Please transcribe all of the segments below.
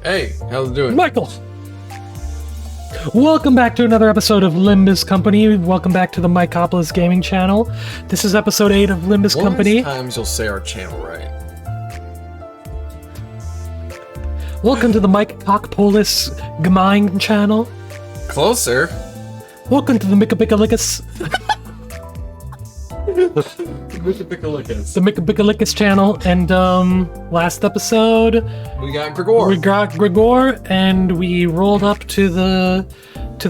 Hey, how's it doing? Michael! Welcome back to another episode of Limbus Company. Welcome back to the MikopolisGAME channel. This is episode 8 of Limbus Company. Times you'll say our channel right. Welcome to the MikopolisGAME channel. Closer. Welcome to the Mikopikalicus. The Mikopikalicus channel. And last episode we got Gregor. We got Gregor, and we rolled up to the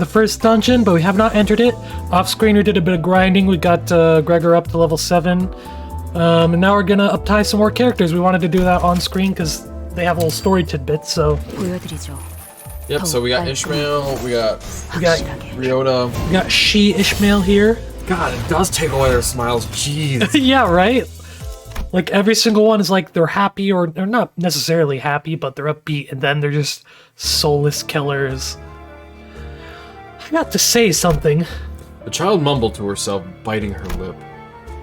first dungeon, but we have not entered it. Off screen, we did a bit of grinding. We got Gregor up to level 7, and now we're gonna uptie some more characters. We wanted to do that on screen because they have little story tidbits. So. Yep. So we got Ishmael. We got Ryota. We got Ishmael here. God, it does take away their smiles. Jeez. Yeah, right? Like, every single one is like, they're happy, or they're not necessarily happy, but they're upbeat, and then they're just soulless killers. I got to say something. The child mumbled to herself, biting her lip.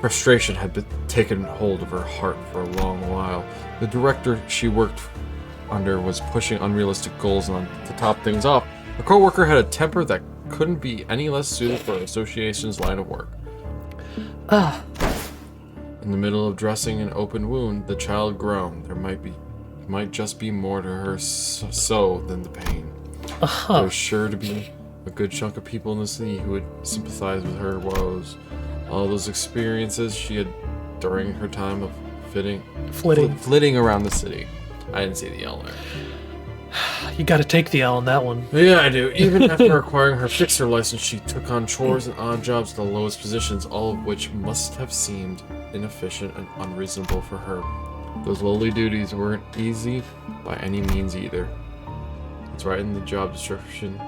Frustration had taken hold of her heart for a long while. The director she worked under was pushing unrealistic goals, and to top things off, her co-worker had a temper that couldn't be any less suited for an association's line of work. In the middle of dressing an open wound, the child groaned. There might just be more to her so than the pain. There was sure to be a good chunk of people in the city who would sympathize with her woes. All those experiences she had during her time of flitting around the city. I didn't see the L there. You gotta take the L on that one. Yeah, I do. Even after acquiring her fixer license, she took on chores and odd jobs at the lowest positions, all of which must have seemed inefficient and unreasonable for her. Those lowly duties weren't easy by any means either. It's right in the job description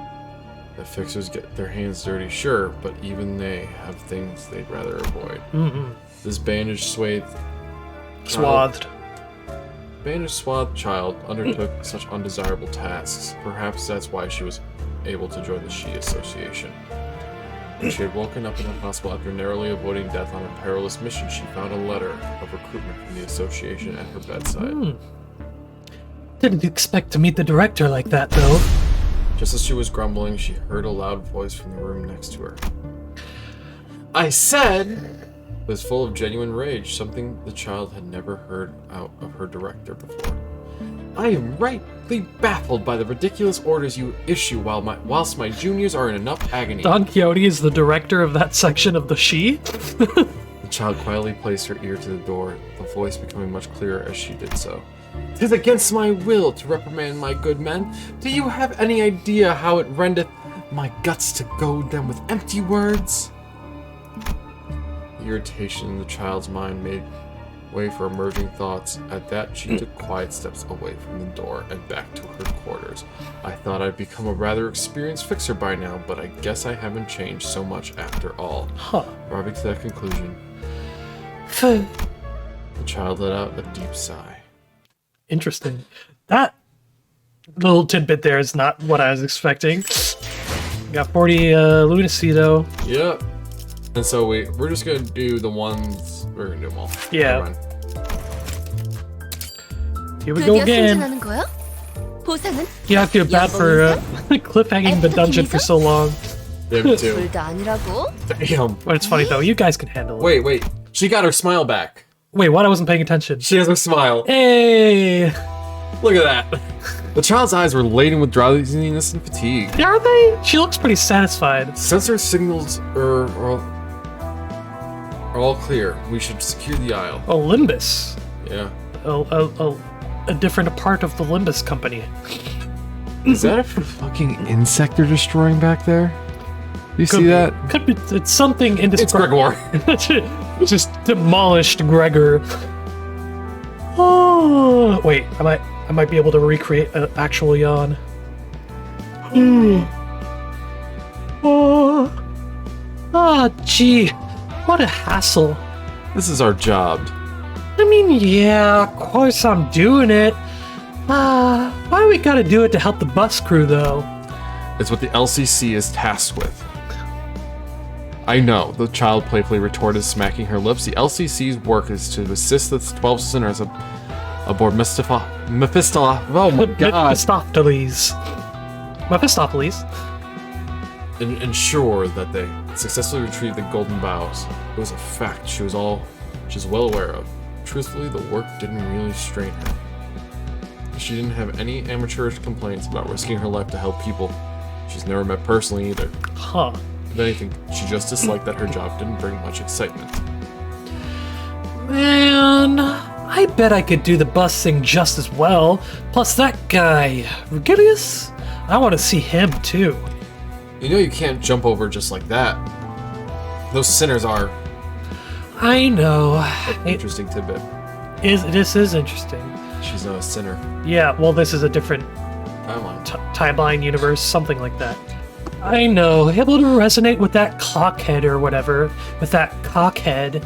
that fixers get their hands dirty, sure, but even they have things they'd rather avoid. This bandaged-swathed child undertook such undesirable tasks. Perhaps that's why she was able to join the She Association. When she had woken up in the hospital after narrowly avoiding death on a perilous mission, she found a letter of recruitment from the association at her bedside. Didn't expect to meet the director like that, though. Just as she was grumbling, she heard a loud voice from the room next to her. I said... was full of genuine rage, something the child had never heard out of her director before. I am rightly baffled by the ridiculous orders you issue whilst my juniors are in enough agony. Don Quixote is the director of that section of the She? The child quietly placed her ear to the door, the voice becoming much clearer as she did so. 'Tis against my will to reprimand my good men. Do you have any idea how it rendeth my guts to goad them with empty words? Irritation in the child's mind made way for emerging thoughts. At that, she took quiet steps away from the door and back to her quarters. I thought I'd become a rather experienced fixer by now, but I guess I haven't changed so much after all. Arriving to that conclusion, the child let out a deep sigh. Interesting. That little tidbit there is not what I was expecting. Got 40 lunacy, though. Yep. And so we're just gonna do the ones. We're gonna do them all. Yeah. Here we go again. You have to feel bad for cliffhanging the dungeon for so long. Yeah, me too. Damn. But it's funny though. You guys can handle it. Wait. She got her smile back. Wait, what? I wasn't paying attention. She has her smile. Hey! Look at that. The child's eyes were laden with drowsiness and fatigue. Are they? She looks pretty satisfied. Sensor signals are all clear. We should secure the aisle. Oh, Limbus. Yeah. A different part of the Limbus company. Is that a fucking insect they're destroying back there? Do you see that? Could be. It's something indescribable. It's Gregor. Just demolished Gregor. Oh, wait. I might be able to recreate an actual yawn. Gee. What a hassle. This is our job. I mean, yeah, of course I'm doing it. Why do we gotta do it to help the bus crew, though? It's what the LCC is tasked with. I know, the child playfully retorted, smacking her lips. The LCC's work is to assist the 12 sinners aboard Mephistopheles. Oh my god. Mephistopheles. And ensure that they successfully retrieved the golden boughs. It was a fact she's well aware of. Truthfully, the work didn't really strain her. She didn't have any amateurish complaints about risking her life to help people she's never met personally either. Huh. If anything, she just disliked that her job didn't bring much excitement. Man, I bet I could do the bus thing just as well. Plus that guy, Regilius, I want to see him too. You know you can't jump over just like that. Those sinners are... I know. Interesting tidbit. This is interesting. She's not a sinner. Yeah, well, this is a different Timeline. timeline universe, something like that. I know, able to resonate with that cockhead or whatever, with that cockhead.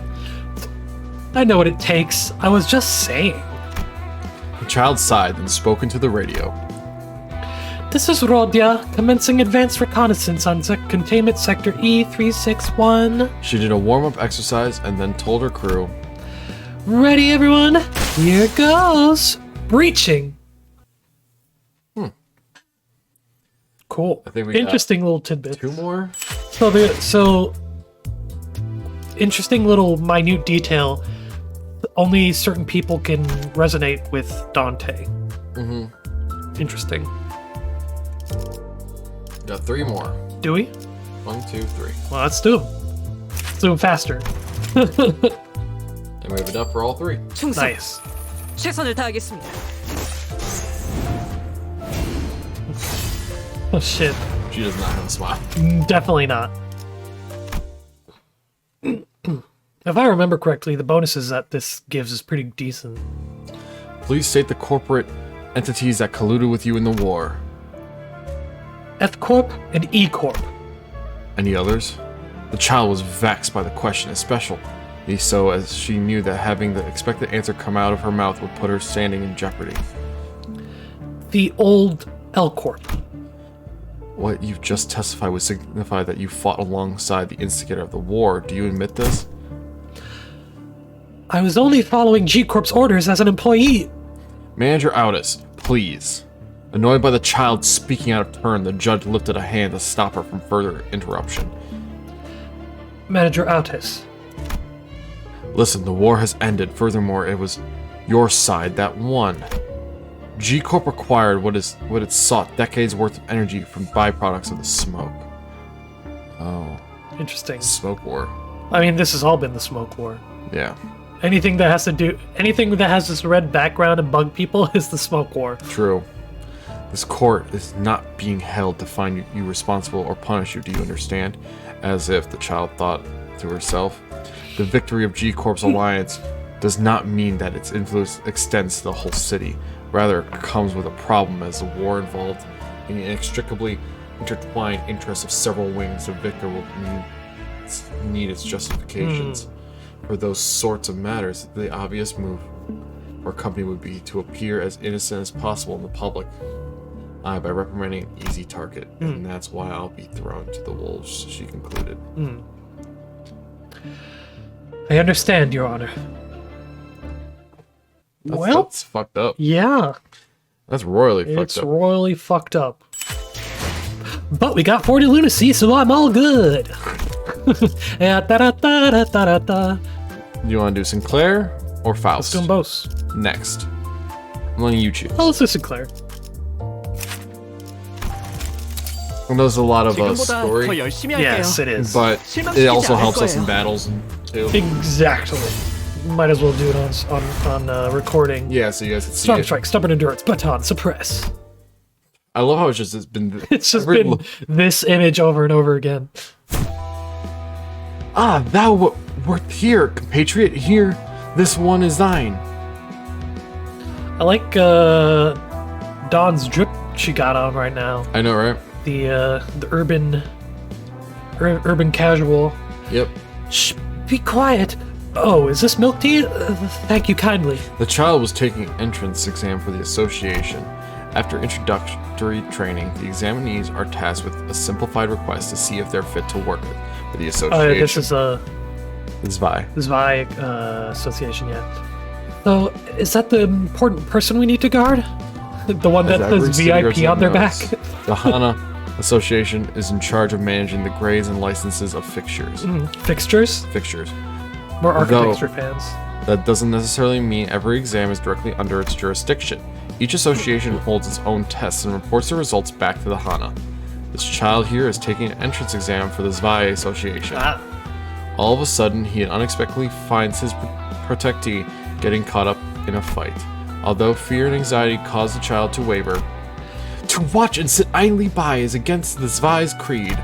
I know what it takes. I was just saying. The child sighed and spoke into the radio. This is Rodya, commencing advanced reconnaissance on containment sector E361. She did a warm-up exercise and then told her crew, Ready, everyone? Here goes. Breaching. Cool. I think we got interesting little tidbit. 2 more? So interesting little minute detail. Only certain people can resonate with Dante. Mm-hmm. Interesting. Got 3 more. Do we? 1, 2, 3. Well, let's do them. Let's do them faster. And we have it up for all 3. 충성. Nice. 최선을 다하겠습니다. Oh shit. She does not have a smile. Definitely not. If I remember correctly, the bonuses that this gives is pretty decent. Please state the corporate entities that colluded with you in the war. F Corp and E Corp. Any others? The child was vexed by the question, especially so as she knew that having the expected answer come out of her mouth would put her standing in jeopardy. The old L Corp. What you've just testified would signify that you fought alongside the instigator of the war. Do you admit this? I was only following G Corp's orders as an employee. Manager Aldous, please. Annoyed by the child speaking out of turn, the judge lifted a hand to stop her from further interruption. Manager Altus. Listen, the war has ended. Furthermore, it was your side that won. G Corp acquired what it sought, decades worth of energy from byproducts of the smoke. Oh. Interesting. Smoke war. I mean, this has all been the smoke war. Yeah. Anything that has this red background and bug people is the smoke war. True. This court is not being held to find you responsible or punish you, do you understand? As if the child thought to herself. The victory of G Corp's alliance does not mean that its influence extends to the whole city. Rather, it comes with a problem as the war involved in the inextricably intertwined interests of several wings. The victor will need its justifications. For those sorts of matters, the obvious move for a company would be to appear as innocent as possible in the public eye by reprimanding an easy target. And that's why I'll be thrown to the wolves, she concluded. I understand, Your Honor. That's fucked up. Yeah. That's royally fucked It's up. royally fucked up. But we got 40 lunacy, so I'm all good. Yeah, da-da-da-da-da-da. You want to do Sinclair or Let's Faust? do them both. Next. I'm letting you choose. Oh, let's do Sinclair. And there's a lot of 지금보다 더 story, 열심히 할게요. Yes, it is. but it also helps us in battles too. Exactly. Might as well do it on recording. Yeah, so you guys can see Strong it. strike, stubborn endurance, baton, suppress. I love how it's just been. It's just been this image over and over again. Ah, thou wert here, compatriot. Here, this one is thine. I like Dawn's drip she got on right now. I know, right? The urban casual. Yep. Shh, be quiet. Oh, is this milk tea? Thank you kindly. The child was taking an entrance exam for the association. After introductory training, the examinees are tasked with a simplified request to see if they're fit to work for the association. This is It's Vi. Vi association, yeah. So, is that the important person we need to guard? The one that As every says city VIP resident on their back? knows, the Hana Association is in charge of managing the grades and licenses of fixtures. Fixtures? Fixtures. We're Although- architecture fans. That doesn't necessarily mean every exam is directly under its jurisdiction. Each association holds its own tests and reports the results back to the Hana. This child here is taking an entrance exam for the Zwei Association. All of a sudden, he unexpectedly finds his protectee getting caught up in a fight. Although fear and anxiety cause the child to waver, to watch and sit idly by is against the Zwei's creed.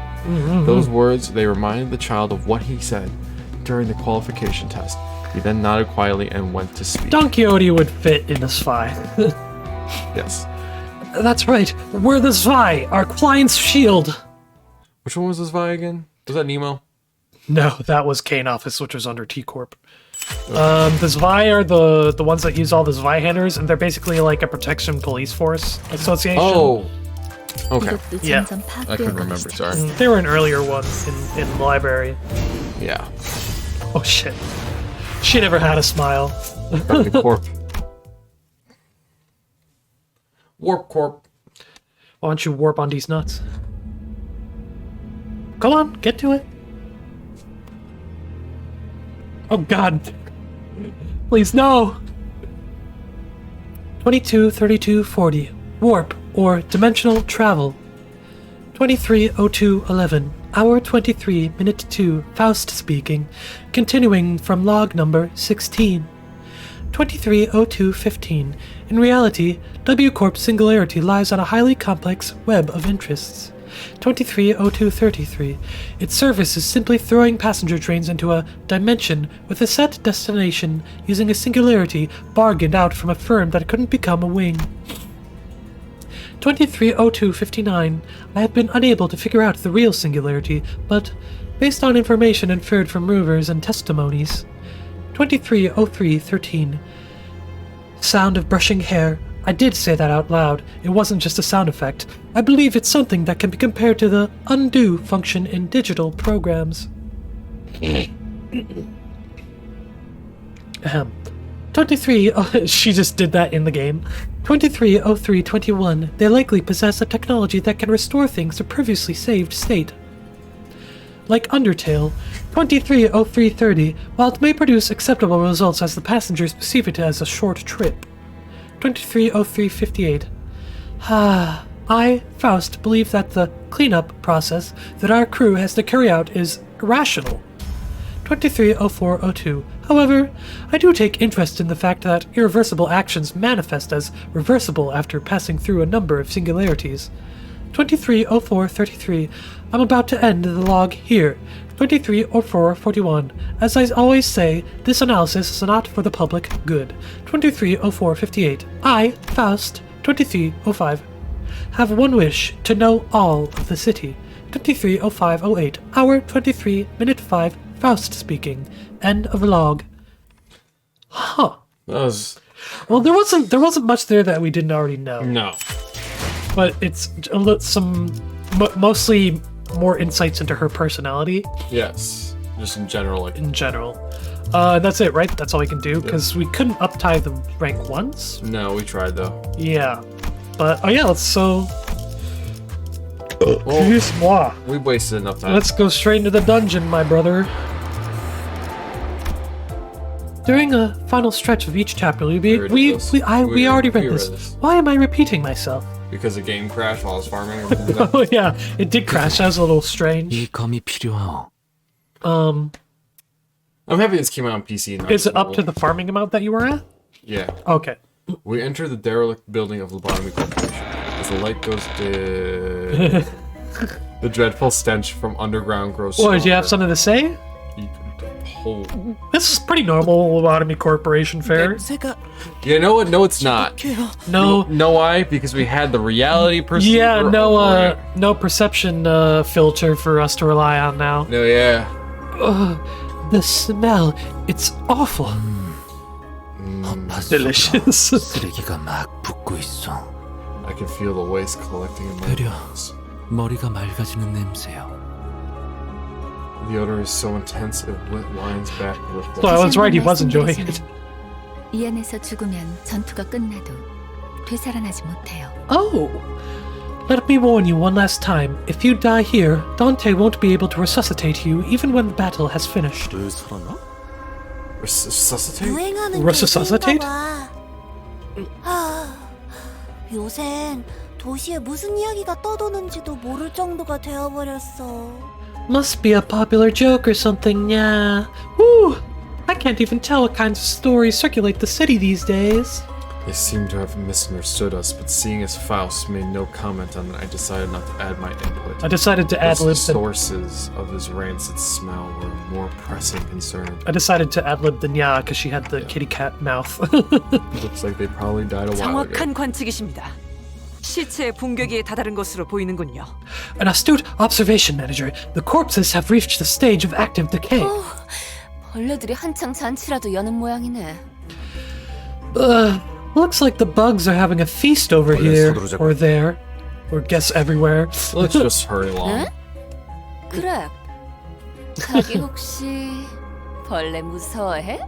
Those words, they reminded the child of what he said during the qualification test. He then nodded quietly and went to speak. Don Quixote would fit in a Zwei. Yes. That's right. We're the Zwei, our client's shield. Which one was the Zwei again? Was that Nemo? No, that was Kane Office, which was under T Corp. The Zwei are the ones that use all the Zweihanders, and they're basically like a protection police force association. Oh. Okay. Yeah. I couldn't remember, sorry. They were an earlier one in the library. Yeah. Oh shit. She never had a smile. Friendly Corp. Warp Corp. Why don't you warp on these nuts? Come on, get to it. Oh god. Please, no. 22:32:40. Warp or dimensional travel. 23:02:11. Hour 23, minute 2. Faust speaking. Continuing from log number 16. 23:02:15. In reality, W Corp's singularity lies on a highly complex web of interests. 23:02:33. Its service is simply throwing passenger trains into a dimension with a set destination using a singularity bargained out from a firm that couldn't become a wing. 23:02:59. I have been unable to figure out the real singularity, but based on information inferred from rumors and testimonies. 23:03:13. Sound of brushing hair. I did say that out loud. It wasn't just a sound effect. I believe it's something that can be compared to the undo function in digital programs. Ahem. 23. Oh, she just did that in the game. 23:03:21. They likely possess a technology that can restore things to previously saved state. Like Undertale. 23:03:30. While it may produce acceptable results as the passengers perceive it as a short trip. 23:03:58. I, Faust, believe that the cleanup process that our crew has to carry out is irrational. 23:04:02. However, I do take interest in the fact that irreversible actions manifest as reversible after passing through a number of singularities. 23:04:33. I'm about to end the log here. 23:04:41. As I always say, this analysis is not for the public good. 23:04:58. I, Faust, 23:05. Have one wish, to know all of the city. 23:05:08. Hour 23, minute 5. Faust speaking. End of log. Huh. That was... Well, there wasn't much there that we didn't already know. No. But it's mostly more insights into her personality Yes. Just in general, like... in general. That's it, right? That's all we can do, because we couldn't uptie the rank once. No, we tried, though. Yeah. But, oh yeah, Well, Moi. we wasted enough time. Let's go straight into the dungeon, my brother. During a final stretch of each chapter, we already read this. Why am I repeating myself? Because the game crashed while I was farming. Oh yeah, it did crash. That was a little strange. 이 검이 필요하오. I'm happy this came out on PC. Not Is it up mobile. to the farming amount that you were at? Yeah. Okay. We enter the derelict building of Lobotomy Corporation. As the light goes dim, the dreadful stench from underground grows What, did you have stronger. something to say? Oh. This is pretty normal Lobotomy Corporation fare. 냄새가 You know what? No, it's not. 돼요. No. Know why? Because we had the reality perceiver. Yeah, over it. no perception filter for us to rely on now. No, yeah. The smell, it's awful. 봤어. Delicious. 쓰레기가 막 붙고 있어. I can feel the waste collecting in my 느려. lungs. 머리가 맑아지는 냄새요. The odor is so intense it winds back with So I was right, he was enjoying it. 이 안에서 죽으면 전투가 끝나도 되살아나지 못해요. Oh! Let me warn you one last time. If you die here, Dante won't be able to resuscitate you even when the battle has finished. 늘 살아나? Resuscitate? 유행하는 Resuscitate? 개그인가 봐. 요샌 도시에 무슨 이야기가 떠도는지도 모를 정도가 되어버렸어. Must be a popular joke or something, yeah. Woo! I can't even tell what kinds of stories circulate the city these days. They seem to have misunderstood us, but seeing as Faust made no comment on it, I decided not to add my input. I decided to The ad-lib the... sources of his rancid smell were a more pressing concern. I decided to ad-lib the nya because she had the kitty cat mouth. Looks like they probably died a while ago. 정확한 관측이십니다. 시체의 붕괴기에 다다른 것으로 보이는군요. An astute observation, manager. The corpses have reached the stage of active decay. 벌레들이 한창 잔치라도 여는 모양이네. Looks like the bugs are having a feast over here, or there, or guess everywhere. Let's just hurry along. 그래. 자기 혹시 벌레 무서워해?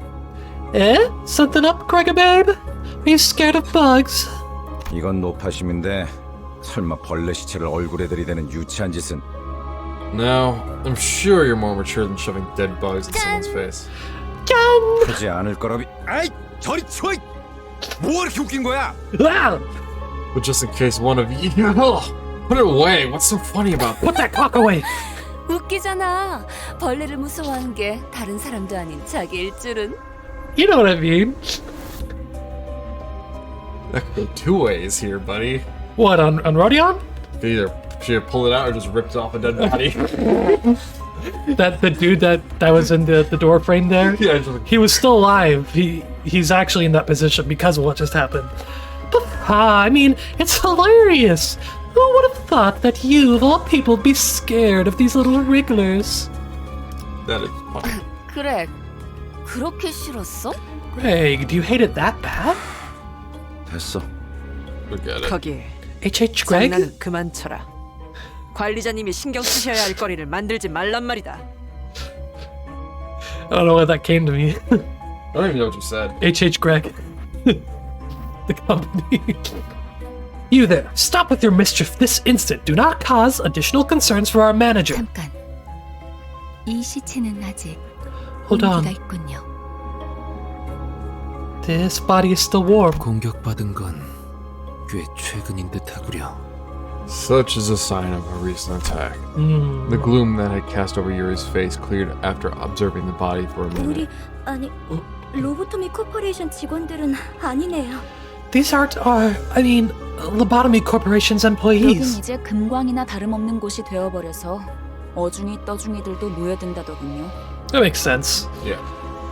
Eh? Something up, Gregor babe? Are you scared of bugs? 이건 노파심인데 설마 벌레 시체를 얼굴에 들이대는 유치한 짓은. Now, I'm sure you're more mature than shoving dead bugs in someone's face. Jan! 하지 않을 거라비. 아이 저리 치워. 뭐 이렇게 웃긴 거야? Ah! But just in case one of you... Put it away! What's so funny about that? Put that clock away! 웃기잖아. 벌레를 무서워하는 게 다른 사람도 아닌 자기일 줄은. You know what I mean. That could go two ways here, buddy. What, on Rodion? You could either should pull it out or just ripped off a dead body. That the dude that was in the door frame there? Yeah, just... He was still alive. He's actually in that position because of what just happened. But I mean, it's hilarious. Who would have thought that you, of all people, would be scared of these little wrigglers? That is funny. 그래. 그렇게 싫었어? Greg, do you hate it that bad? 됐어. Forget it. 거기 H.H. Greg? 장난은 그만 쳐라. 관리자님이 신경 쓰셔야 할 거리를 만들지 말란 말이다. I don't know why that came to me. I don't even know what you said. H.H. Greg. The company. You there, stop with your mischief this instant. Do not cause additional concerns for our manager. 잠깐. 이 시체는 아직 Hold on. 온기가 있군요. This body is still warm. 공격받은 건 꽤 최근인 듯하구려. Such is a sign of a recent attack. The gloom that had cast over Yuri's face cleared after observing the body for a minute. 우리 아니 로보토미 코퍼레이션 직원들은 아니네요. These aren't our, Lobotomy Corporation's 여긴 employees. 이제 금광이나 다름없는 곳이 되어버려서 어중이 떠중이들도 모여든다더군요. That makes sense. Yeah.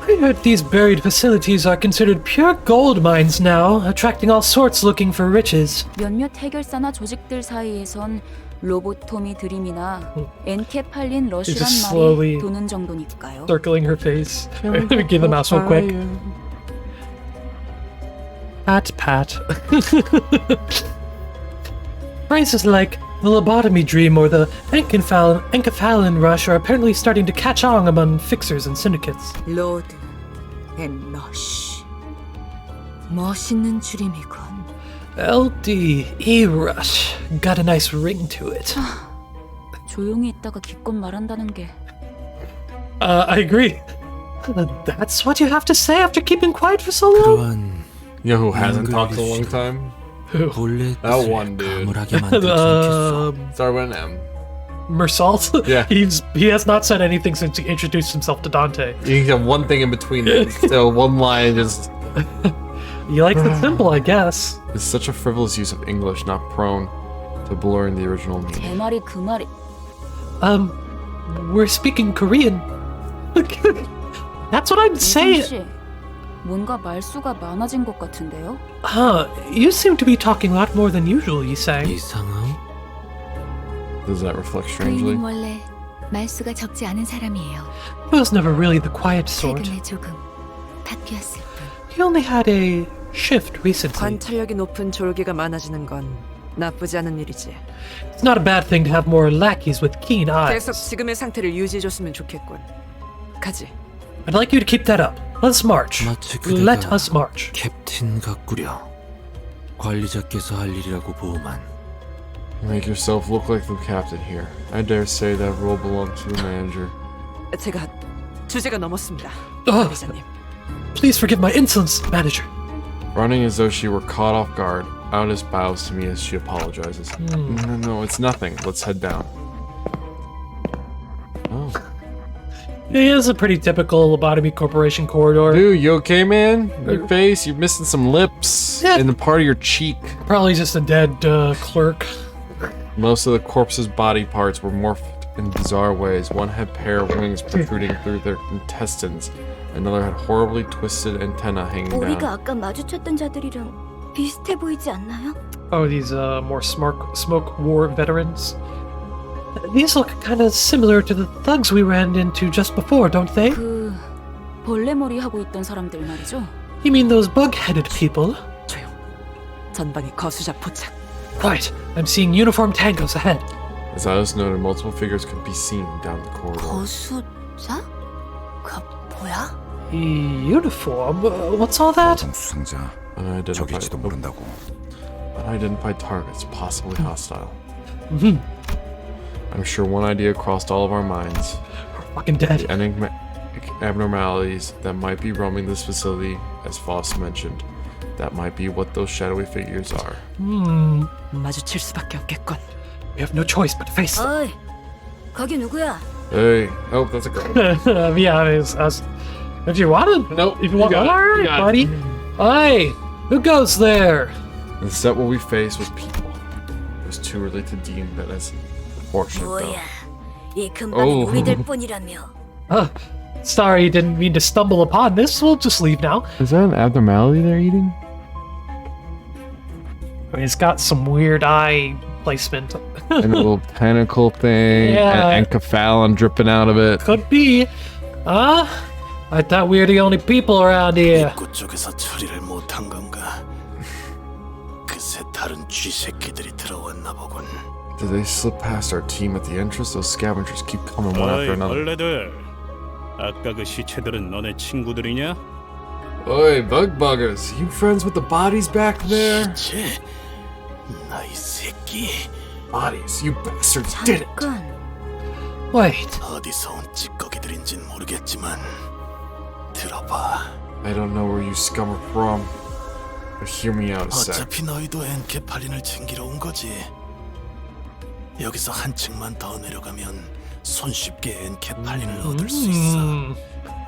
I heard these buried facilities are considered pure gold mines now, attracting all sorts looking for riches. 몇몇 해결사나 조직들 사이에선 로보토미 드림이나 엔케팔린 just 러쉬란 slowly 말이 도는 정도니까요. Circling her face. Let me give the mouse real quick. Pat. Phrases like the lobotomy dream or the encephalin rush are apparently starting to catch on among fixers and syndicates. 로드 앤 러쉬. 멋있는 줄임이군. LDE rush. Got a nice ring to it. 조용히 있다가 기껏 말한다는 게. I agree. That's what you have to say after keeping quiet for so long? 그러한 You know who hasn't talked in a long time? 본래 That 뜻을 one dude. 가물하게 만들지 않겠어. Start with an M. Mersalt? Yeah. He has not said anything since he introduced himself to Dante. You can get one thing in between it. So one line just... He likes it simple, I guess. It's such a frivolous use of English, not prone to blurring the original meaning. 제 말이 그 말이. We're speaking Korean. That's what I'm saying. 씨, 뭔가 말수가 많아진 것 같은데요? You seem to be talking a lot more than usual, Yisang. 이상함? Does that reflect strangely? 부인은 원래 말수가 적지 않은 사람이에요. He was never really the quiet sort. 최근에 조금 바뀌었을 뿐. He only had a shift recently. 관찰력이 높은 졸개가 많아지는 건 나쁘지 않은 일이지. It's not a bad thing to have more lackeys with keen eyes. 계속 지금의 상태를 유지해줬으면 좋겠군. 가지. I'd like you to keep that up. Let's march. 마치 Let 그대가 us march. 캡틴 같구려. 관리자께서 할 일이라고 보만. You make yourself look like the captain here. I dare say that role belongs to the manager. 제가 주제가 넘었습니다. 어. 관리자님. Please forgive my insolence, manager. Running as though she were caught off guard, Alice bows to me as she apologizes. No, it's nothing. Let's head down. Oh. It is a pretty typical Lobotomy Corporation corridor. Dude, you okay, man? Your face, you're missing some lips Yeah. and a part of your cheek. Probably just a dead clerk. Most of the corpse's body parts were morphed in bizarre ways. One had a pair of wings protruding through their intestines. Another had horribly twisted antennae hanging 우리가 down. 아까 마주쳤던 자들이랑 비슷해 보이지 않나요? Oh, these more smoke war veterans. These look kind of similar to the thugs we ran into just before, don't they? 그 벌레머리 하고 있던 사람들 말이죠. You mean those bug-headed people? 조용. 전방에 거수자 포착. Right. I'm seeing uniformed tangos ahead. As Alice noted, multiple figures could be seen down the corridor. 거수자? 그 뭐야? Uniform? What's all that? 수상자 Unidentified, 적일지도 모른다고. unidentified targets, possibly hostile. Mhm. I'm sure one idea crossed all of our minds. We're fucking dead. The enigmatic abnormalities that might be roaming this facility, as Foss mentioned. That might be what those shadowy figures are. 마주칠 수밖에 없겠군. We have no choice but to face them. 어이, 거기 누구야? Hey, oh, that's a girl. Yeah, I was, if you wanted. Nope, If you you want, got it, all you right, got it. buddy. Hey, who goes there? Instead, what we faced was people. It was too early to deem that as fortunate, though. 뭐야? 이 근방에 Oh. 우리들 뿐이라며. Sorry, didn't mean to stumble upon this. We'll just leave now. Is that an abnormality they're eating? I mean, it's got some weird eye placement. And a little tentacle thing, Yeah. and encephalon dripping out of it. Could be. I thought we were the only people around here. 입구 쪽에서 처리를 못한 건가? 그새 다른 쥐새끼들이 들어왔나 보군. Did they slip past our team at the entrance? Those scavengers keep coming one after 어이 another. 벌레들 아까 그 시체들은 너네 친구들이냐? Oi, bug buggers, you friends with the bodies back there? 쟤, 나이 새끼. Bodies, you bastards did it! 잠깐. Wait. 어디서 온 찌꺼기들인진 모르겠지만 들어봐. I don't know where you scum are from, but hear me out a sec. 어차피 너희도 엔케팔린을 챙기러 온 거지. 여기서 한 층만 더 내려가면 손쉽게 엔케팔린을 얻을 수 있어.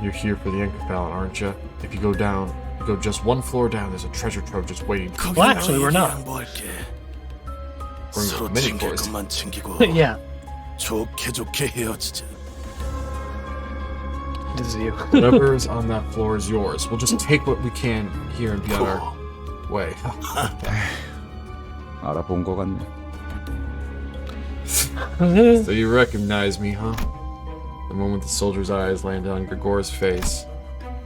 You're here for the encephalon, aren't you? If you go down, you go just one floor down, there's a treasure trove just waiting. 거기 Well, actually, we're not. 양보할게. Bring the 서로 mini 챙길 boys. 것만 챙기고 Yeah, 좋게 헤어지자. it is you. Whatever is on that floor is yours. We'll just take what we can here and be on our way. 알아본 거 같네. So you recognize me, huh? The moment the soldier's eyes landed on Grigor's face,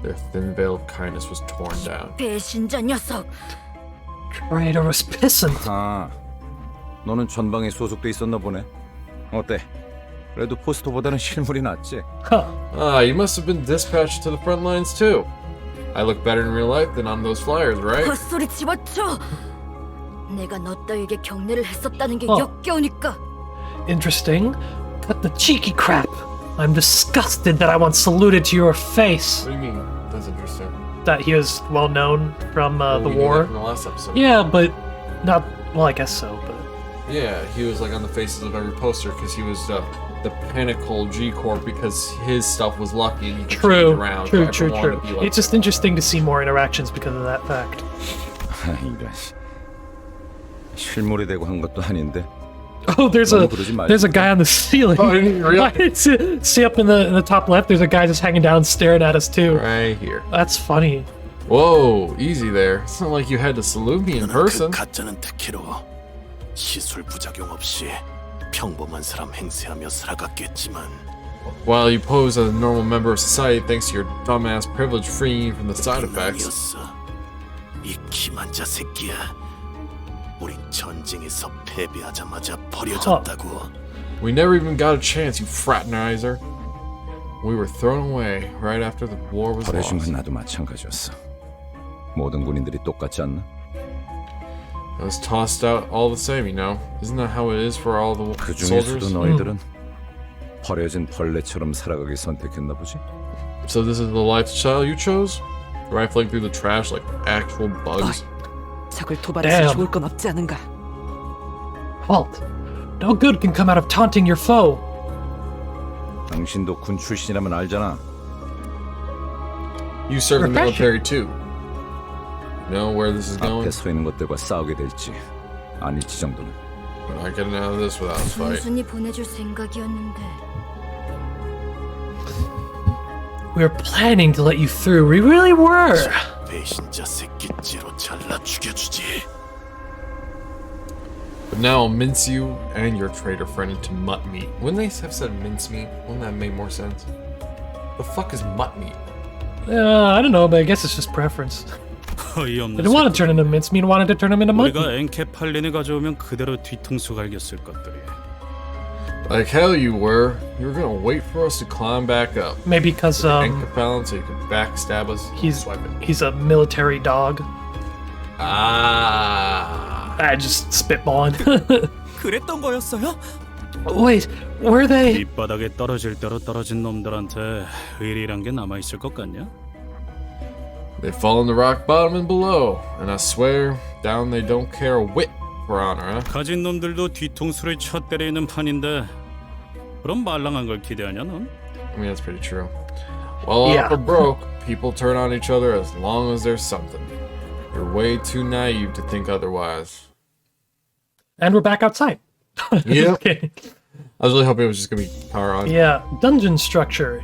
their thin veil of kindness was torn down. 배신자 녀석. Traitorous pissant. 아, 너는 전방에 소속돼 있었나 보네. 어때? 그래도 포스터보다는 실물이 낫지? Huh. You must have been dispatched to the front lines too. I look better in real life than on those flyers, right? 헛소리 집어쳐. 내가 너 따위에게 경례를 했었다는 게 어. 역겨우니까. Interesting. But the cheeky crap. I'm disgusted that I once saluted to your face. What do you mean? That's interesting. That he was well known from the We knew that war. from the last episode. Yeah, but not. Well, I guess so. But Yeah, he was like on the faces of every poster because he was the pinnacle G Corp because his stuff was lucky and he could change around. True. so everyone wanted to be like It's just interesting to see more interactions because of that fact. 이런 실물이 되고 한 것도 아닌데. Oh, there's 너무 그러지 말고. a guy on the ceiling. Oh, I didn't even realize. See up in the top left. There's a guy just hanging down, staring at us too. right here. That's funny. Whoa, easy there. It's not like you had to salute me in 너는 그 person. 가짜는 특혜로 시술 부작용 없이 평범한 사람 행세하며 살아갔겠지만 While you pose as a normal member of society thanks to your dumbass privilege freeing you from the side effects. 아니었어. 이 기만자 새끼야. 우린 전쟁에서 패배하자마자 버려졌다고. We never even got a chance, you fraternizer. We were thrown away right after the war was 버려진 lost. 건 나도 마찬가지였어. 모든 군인들이 똑같지 않나? I was tossed out all the same, you know. Isn't that how it is for all the 그 soldiers? 중에서도 너희들은 버려진 벌레처럼 살아가기 선택했나 보지? So this is the lifestyle you chose? Rifling through the trash like actual bugs? 적을 도발해서 Damn. 좋을 건 없지 않은가? Halt. No good can come out of taunting your foe. 당신도 군 출신이라면 알잖아. You serve in the Refreshing. military too. Know where this is going? 앞에 서 있는 것들과 싸우게 될지 아닐지 정도는. We're not getting out of this without a fight. 단순히 보내줄 생각이었는데. We were planning to let you through. We really were. 배신자 새끼째로 잘라 죽여주지. But now I'll mince you and your traitor friend into mutt meat. Wouldn't they have said mince meat? Wouldn't that make more sense? The fuck is mutt meat? I don't know, but I guess it's just preference. They 어이없는 didn't want to turn into mincemeat, wanted to turn him into mud. 우리가 엔케팔린을 가져오면 그대로 뒤통수 갈겼을 것들이. Like hell you were. You were gonna wait for us to climb back up. Maybe because Enkapalin so you could backstab us. he's Swipe it. he's a military dog. Ah. I just spitballing. 그랬던 거였어요? Wait, were they? 밑바닥에 떨어질 대로 떨어진 놈들한테 의리란 게 남아 있을 것 같냐? They fall in the rock bottom and below, and I swear, down they don't care a whit for honor, huh? 가진 놈들도 뒤통수를 쳐 때리는 판인데 그럼 말랑한 걸 기대하냐 넌? I mean, that's pretty true. Well, Yeah. off or broke, people turn on each other as long as there's something. You're way too naive to think otherwise. And we're back outside. Yep. Okay. I was really hoping it was just gonna be power on. Yeah, dungeon structure.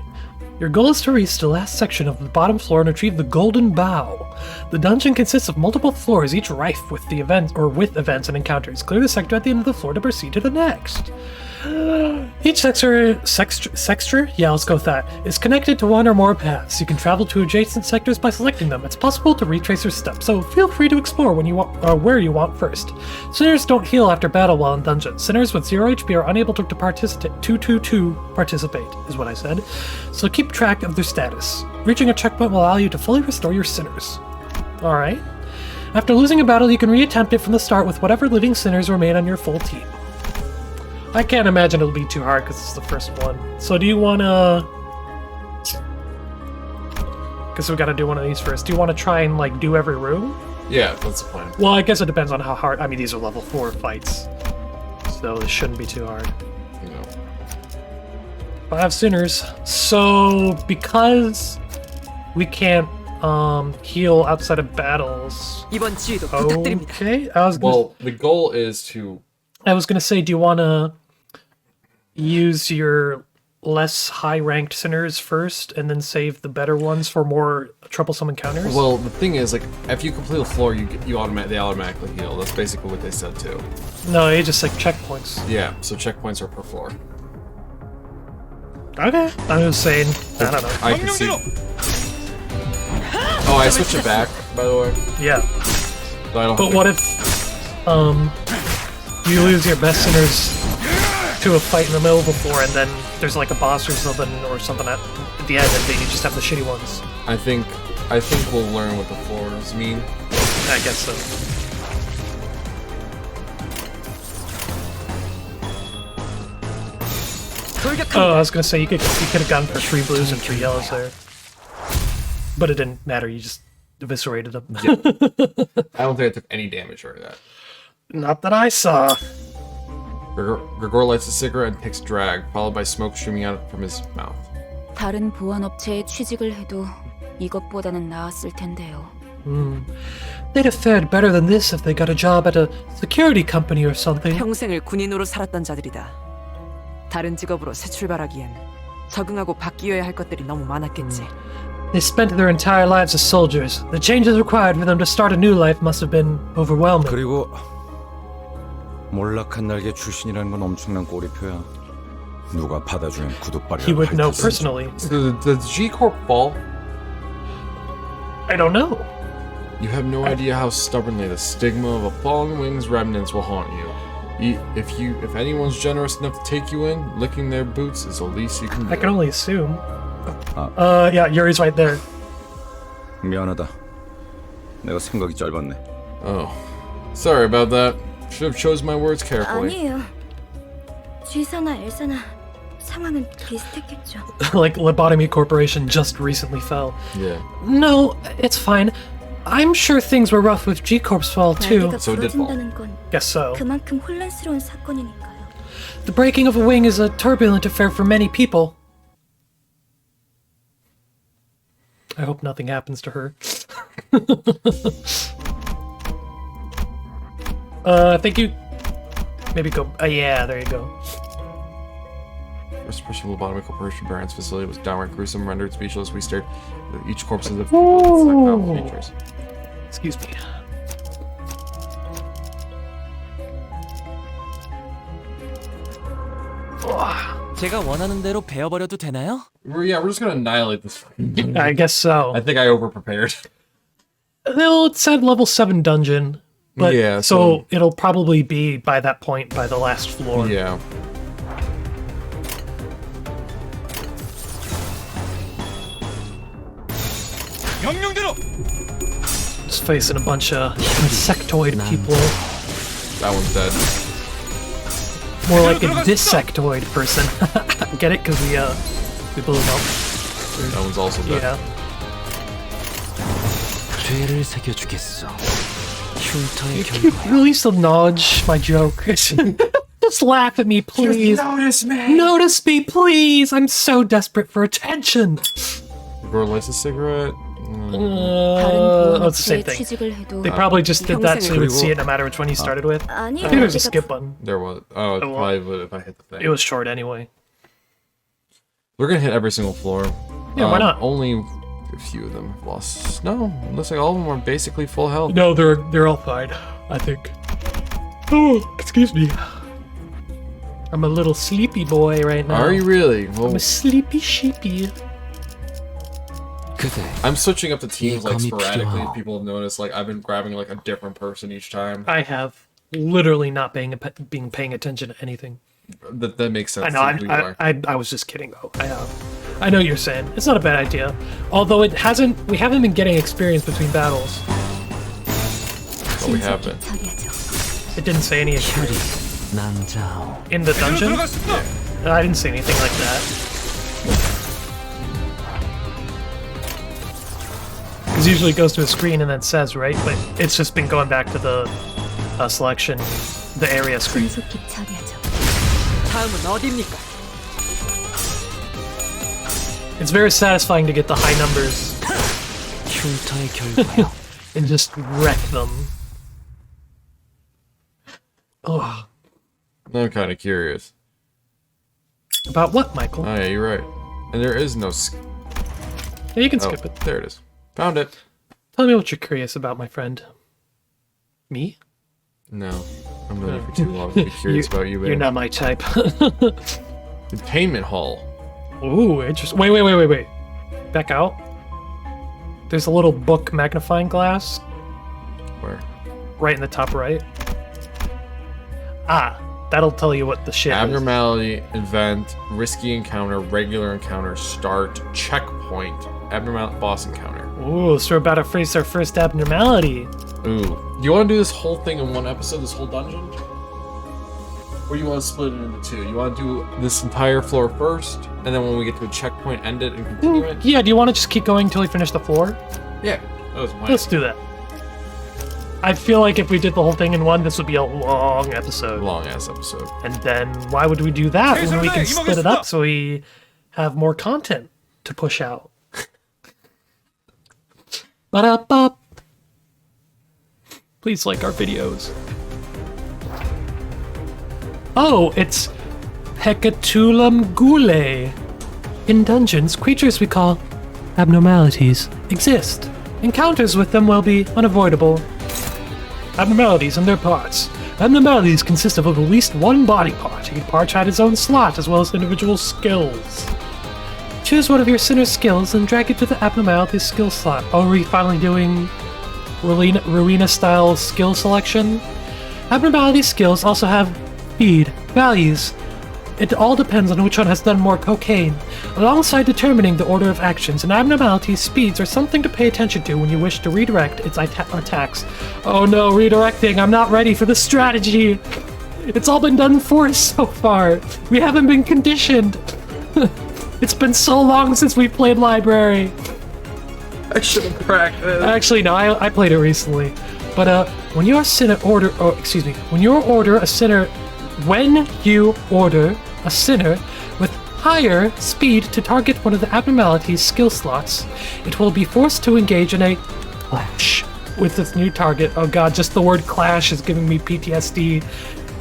Your goal is to reach the last section of the bottom floor and retrieve the Golden Bow. The dungeon consists of multiple floors, each rife with with events and encounters. Clear the sector at the end of the floor to proceed to the next. Each sector, yeah, let's go with that, is connected to one or more paths. You can travel to adjacent sectors by selecting them. It's possible to retrace your steps, so feel free to explore when you want, where you want first. Sinners don't heal after battle while in dungeons. Sinners with 0 HP are unable to participate, is what I said, so keep track of their status. Reaching a checkpoint will allow you to fully restore your sinners. Alright. After losing a battle, you can reattempt it from the start with whatever living sinners remain on your full team. I can't imagine it'll be too hard because it's the first one. So do you wanna... Guess we gotta do one of these first. Do you want to try and, like, do every room? Yeah, that's the plan. Well, I guess it depends on how hard... I mean, these are level 4 fights. So this shouldn't be too hard. You know. 5 sinners. So, because we can't heal outside of battles... 이번 지휘도 부탁드립니다. Okay, Well, the goal is to... I was gonna say, do you wanna use your less high-ranked sinners first, and then save the better ones for more troublesome encounters? Well, the thing is, like, if you complete a floor, they automatically heal. That's basically what they said too. No, it's just like checkpoints. Yeah, so checkpoints are per floor. Okay, I'm just saying. I don't know. I can see. Oh, I switched it back, by the way. Yeah, So I don't but what if you lose your best sinners to a fight in the middle of the floor, and then there's like a boss or something at the end, and then you just have the shitty ones? I think we'll learn what the floors mean. I guess so. Oh, I was gonna say you could have gone for 3 blues and 3 yellows there, but it didn't matter. You just eviscerated them. Yeah. I don't think I took any damage for that. Not that I saw. Gregor lights a cigarette and takes a drag, followed by smoke streaming out from his mouth. 다른 보안업체에 취직을 해도 이것보다는 나았을 텐데요. They'd have fared better than this if they got a job at a security company or something. 평생을 군인으로 살았던 자들이다. 다른 직업으로 새 출발하기엔 적응하고 바뀌어야 할 것들이 너무 많았겠지. They spent their entire lives as soldiers. The changes required for them to start a new life must have been overwhelming. 그리고 몰락한 날개 출신이라는 건 엄청난 꼬리표야. 누가 받아주면 He would know 구두발이라고 personally. So does G-Corp fall? I don't know. You have no idea how stubbornly the stigma of a fallen wing's remnants will haunt you. If anyone's generous enough to take you in, licking their boots is the least you can do. I can only assume. Yeah, Yuri's right there. 미안하다. 내가 생각이 짧았네. Oh. Sorry about that. Should have chosen my words carefully. 아니에요. G사나 L사나 상황은 비슷했겠죠. Like Lobotomy Corporation just recently fell. Yeah. No, it's fine. I'm sure things were rough with G-Corp's fall too. 날개가 So it did fall. 부러진다는 건 Guess so. 그만큼 혼란스러운 사건이니까요. The breaking of a wing is a turbulent affair for many people. I hope nothing happens to her. I think you maybe go. Yeah, there you go. First impression of Lobotomy Corporation Baron's facility was downright gruesome, rendered speechless. We stared at each corpse as if novel features. Excuse me. 제가 원하는 대로 베어버려도 되나요? Yeah, we're just gonna annihilate this. I guess so. I think I overprepared. Well, it said level 7 dungeon, but Yeah, so so- it'll probably be by that point by the last floor. Yeah. 명령대로. Just facing a bunch of insectoid people. That one's dead. More like a dissectoid person. Get it? Because we blew him up. That one's also dead. Yeah. 죄를 새겨주겠어. 흉터의 Can you at least acknowledge my joke? Just laugh at me, please. Notice me! Notice me, please. I'm so desperate for attention. Grow lights a cigarette. 다른 That's the same 보안업체에 thing. 취직을 해도 They probably just did that so you would 그리고- see it no matter which one you started with. I 아니요. think there's a 제가 skip button. There was. Oh, it Oh, well. probably would if I hit the thing. It was short anyway. We're gonna hit every single floor. Yeah, why not? Only a few of them have lost. No, looks like all of them are basically full health. No, they're all fine, I think. Oh, excuse me. I'm a little sleepy boy right now. Are you really? Well, I'm a sleepy sheepy. 그대 I'm switching up the teams like 감이 sporadically. 필요하오. People have noticed like I've been grabbing like a different person each time. I have literally not paying attention to anything. That makes sense. I know. to who you are. I was just kidding though. I know what you're saying. It's not a bad idea. Although we haven't been getting experience between battles. But we have been. 처리하죠. It didn't say any experience 난자오. in the dungeon. I didn't say anything like that. Because usually it goes to a screen and then says, right? But it's just been going back to the selection, the area screen. 신속히 처리하죠. 다음은 어디입니까? It's very satisfying to get the high numbers 흉터의 결과요. and just wreck them. Ugh. I'm kind of curious. About what, Michael? Oh yeah, you're right. And there is no. Yeah, you can Oh, skip it. there it is. Found it. Tell me what you're curious about, my friend. Me? No, I'm really for too long to be curious about you, You're man. not my type. Containment hall. Ooh, interesting. Wait. Back out. There's a little book magnifying glass Where? right in the top right. Ah, that'll tell you what the shit is. Abnormality, event, risky encounter, regular encounter, start, checkpoint, abnormal boss encounter. Ooh, so we're about to face our first abnormality. Ooh. Do you want to do this whole thing in one episode, this whole dungeon? Or you want to split it into two? You want to do this entire floor first, and then when we get to a checkpoint, end it and continue it? Yeah, do you want to just keep going until we finish the floor? Yeah. That was my Let's do that. I feel like if we did the whole thing in one, this would be a long episode. long-ass episode. And then why would we do that when we can split it up so we have more content to push out? Ba-da-bop. Please like our videos. Oh, it's Hecatulum gule. In dungeons, creatures we call abnormalities exist. Encounters with them will be unavoidable. Abnormalities and their parts. Abnormalities consist of at least one body part. Each part had its own slot, as well as individual skills. Choose one of your center skills and drag it to the abnormality skill slot. Oh, are we finally doing Ruina-style skill selection? Abnormality skills also have speed, values, it all depends on which one has done more cocaine. Alongside determining the order of actions, an abnormality's speeds are something to pay attention to when you wish to redirect its attacks. Oh no, redirecting, I'm not ready for the strategy! It's all been done for us so far. We haven't been conditioned. It's been so long since we played Library. I should have cracked it. Actually, no, I played it recently. But when you order a sinner with higher speed to target one of the abnormality's skill slots, it will be forced to engage in a clash with its new target. Oh god, just the word clash is giving me PTSD.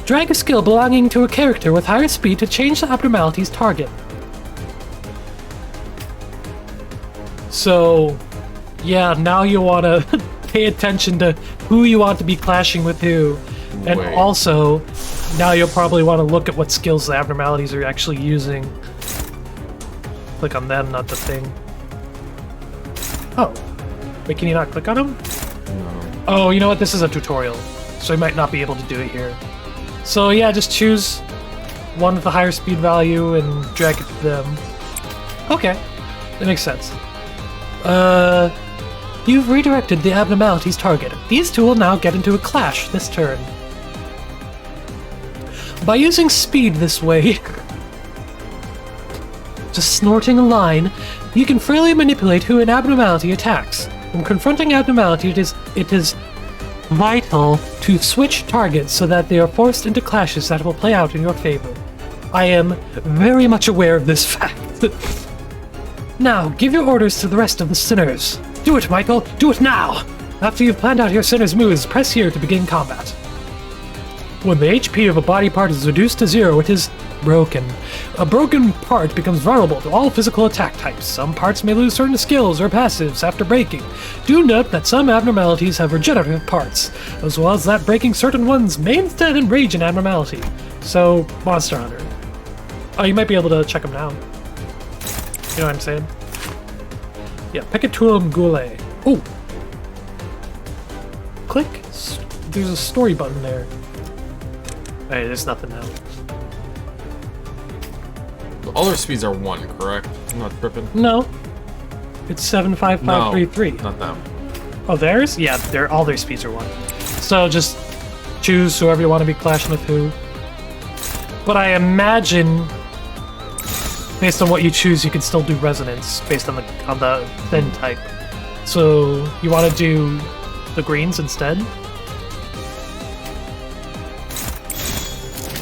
Drag a skill belonging to a character with higher speed to change the abnormality's target. So, yeah, now you want to pay attention to who you want to be clashing with who. And Wait. also, now you'll probably want to look at what skills the abnormalities are actually using. Click on them, not the thing. Oh. Wait, can you not click on them? No. Oh, you know what? This is a tutorial, so you might not be able to do it here. So yeah, just choose one with the higher speed value and drag it to them. Okay, that makes sense. You've redirected the abnormality's target. These two will now get into a clash this turn. By using speed this way, just snorting a line, you can freely manipulate who an abnormality attacks. When confronting abnormality, it is vital to switch targets so that they are forced into clashes that will play out in your favor. I am very much aware of this fact. Now, give your orders to the rest of the sinners. Do it, Michael! Do it now! After you've planned out your sinner's moves, press here to begin combat. When the HP of a body part is reduced to 0, it is broken. A broken part becomes vulnerable to all physical attack types. Some parts may lose certain skills or passives after breaking. Do note that some abnormalities have regenerative parts, as well as that breaking certain ones may instead enrage an abnormality. So, Monster Hunter. Oh, you might be able to check them now. You know what I'm saying? Yeah, Pekatulam Gule. Oh! Click. There's a story button there. Hey, there's nothing now. All their speeds are 1, correct? I'm not tripping. No. It's 75533. No, not them. Oh, theirs? Yeah, all their speeds are 1. So just choose whoever you want to be clashing with who. But I imagine, based on what you choose, you can still do resonance based on the thin type. So you want to do the greens instead?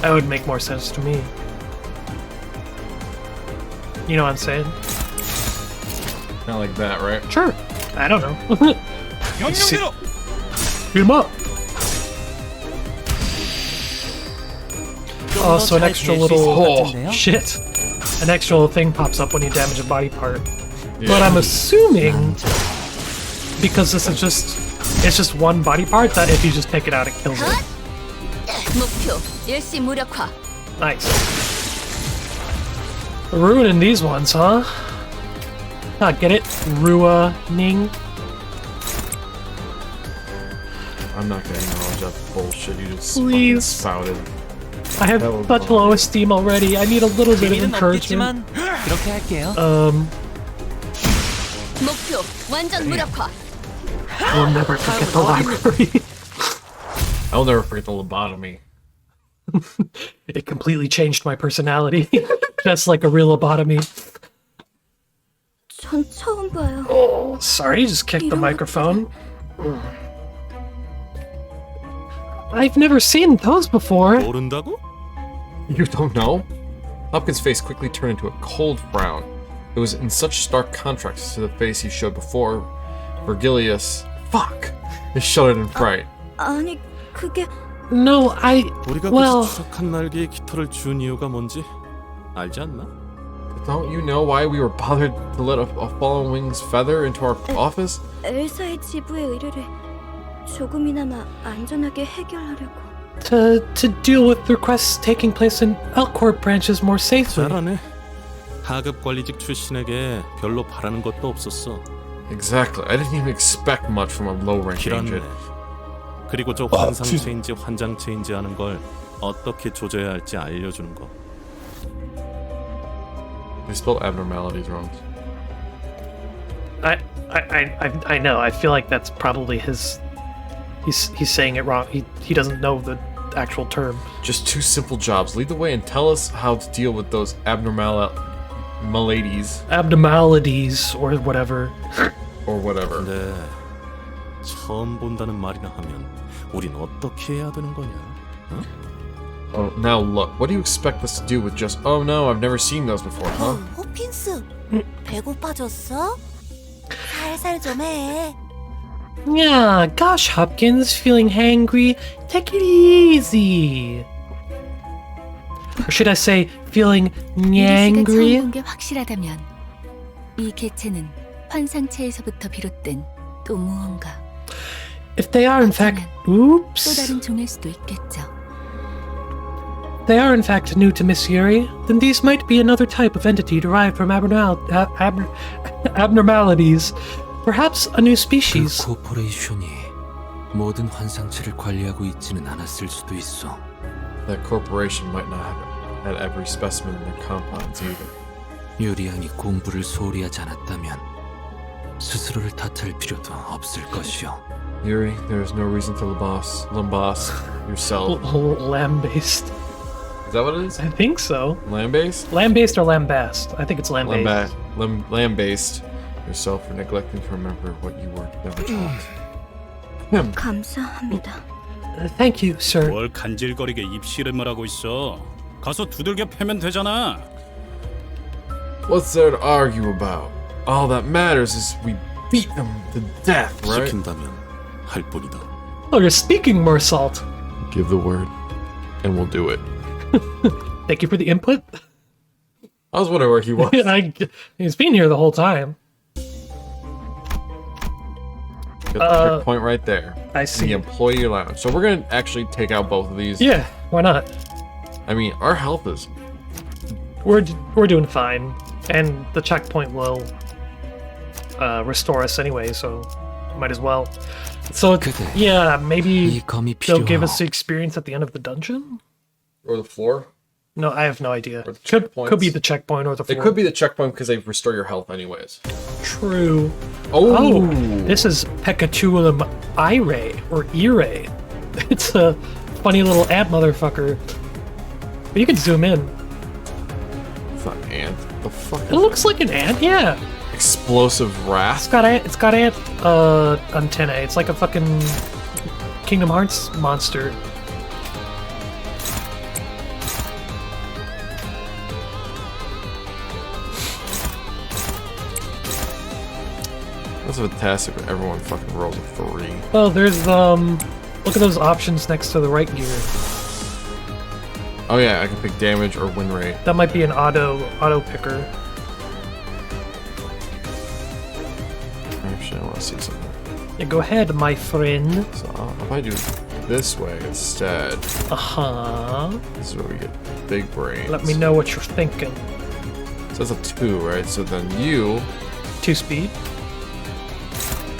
That would make more sense to me. You know what I'm saying? Kind of like that, right? Sure. I don't know. Beat him up. Oh, so an extra little shit. An extra little thing pops up when you damage a body part. Yeah. But I'm assuming because this is it's just one body part that if you just take it out, it kills it. 목표 일시 무력화. Nice. Ruining these ones, huh? Ah, get it? Ruining. I'm not gonna acknowledge that bullshit you just Please. spouted. I have That was such wrong. low esteem already. I need a little bit of 재미는 encouragement. 없겠지만 그렇게 할게요. 목표 완전 무력화. We'll never forget the library. I'll never forget the lobotomy. It completely changed my personality. Just like a real lobotomy. 전 처음 봐요. Oh, sorry, just kicked the microphone. I've never seen those before. 모른다고? You don't know? Hopkins' face quickly turned into a cold frown. It was in such stark contrast to the face he showed before. Virgilius, fuck, he shuddered in fright. 아니 그게 No, 우리가 well, 그 추적한 날개에 깃털을 준 이유가 뭔지 알지 않나? Don't you know why we were bothered to let a fallen wing's feather into our office? 엘사의 지부의 의뢰를 조금이나마 안전하게 해결하려고. to deal with requests taking place in Elcorp branches more safely. 잘하네. 하급 관리직 출신에게 별로 바라는 것도 없었어. Exactly. I didn't even expect much from a low-rank 길었네. agent. 그리고 저 환상 체인지, 환장 체인지 하는 걸 어떻게 조져야 할지 알려주는 거. They spelled abnormalities wrong. I know. I feel like that's probably his. He's saying it wrong. He doesn't know the actual term. Just 2 simple jobs. Lead the way and tell us how to deal with those abnormalities. Abnormalities or whatever. Or whatever. 네. 처음 본다는 말이나 하면 우린 어떻게 해야 되는 거냐? 어? Oh, now look. What do you expect us to do with just? Oh no, I've never seen those before, huh? 호핀스, 배고파졌어? 살살 좀 해. Yeah, gosh, Hopkins, feeling hangry? Take it easy. Or should I say, feeling nyangry? 처음 본 게 확실하다면 이 개체는 환상체에서부터 비롯된 또 무언가. If they are in fact, 또 oops, 다른 종일 수도 있겠죠. they are in fact new to Miss Yuri, then these might be another type of entity derived from abnormalities. Perhaps a new species. 코퍼레이션이 모든 환상체를 관리하고 있지는 않았을 수도 있어. That corporation might not have had every specimen in their compounds either. 유리안이 공부를 소홀히 하지 않았다면 스스로를 탓할 필요도 없을 것이오. Yuri, there is no reason to lambast yourself. Lamb-based. Is that what it is? I think so. Land-based? Lamb-based or lambast? I think it's lamb-based. Land-based yourself for neglecting to remember what you were never taught. 감사합니다. Thank you, sir. 뭘 간질거리게 입씨름을 하고 있어. 가서 두들겨 패면 되잖아. What's there to argue about? All that matters is we beat them to death, right? 시킨다면 할 뿐이다. Oh, you're speaking more salt. Give the word, and we'll do it. Thank you for the input. I was wondering where he was. He's been here the whole time. Got the checkpoint right there. I see. The employee lounge. So we're gonna actually take out both of these. Yeah, why not? I mean, our health is. We're doing fine, and the checkpoint will restore us anyway, so might as well. So yeah, maybe 이 검이 they'll give 필요하오. us the experience at the end of the dungeon. Or the floor. No, I have no idea. Or the Could be checkpoints. the checkpoint or the floor. It could be the checkpoint because they restore your health anyways. True. Oh, Oh, this is Pecatulum ire, or ire. It's a funny little ant motherfucker. But you can zoom in. It's not an ant. The fuck? It looks like an ant, yeah. Explosive wrath. It's got ant antennae. It's like a fucking Kingdom Hearts monster. That's fantastic when everyone fucking rolls a 3. Oh, there's look at those options next to the right gear. Oh yeah, I can pick damage or win rate. That might be an auto picker. Actually, I want to see something. Yeah, go ahead, my friend. So if I do this way instead, Uh-huh. this is where we get big brains. Let me know what you're thinking. So that's a 2, right? So then you 2 speed.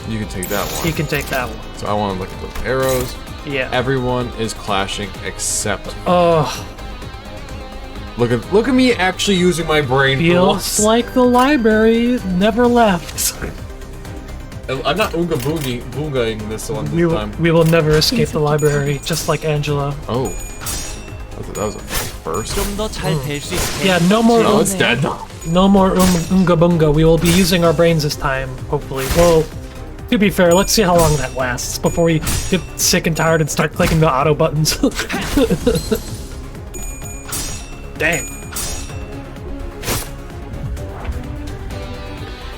can take that one. You can take that one. So I want to look at those arrows. Yeah. Everyone is clashing except. Oh, Look at me actually using my brain. for feels once. like the library never left. I'm not boongaing this one We this will, time. we will never escape the library, just like Angela. Oh, that was a first. 좀 더 잘 될 수 있게. Yeah, no more Oh, it's dead. no more unga bunga. We will be using our brains this time, hopefully. Well, to be fair, let's see how long that lasts before we get sick and tired and start clicking the auto buttons. Dang.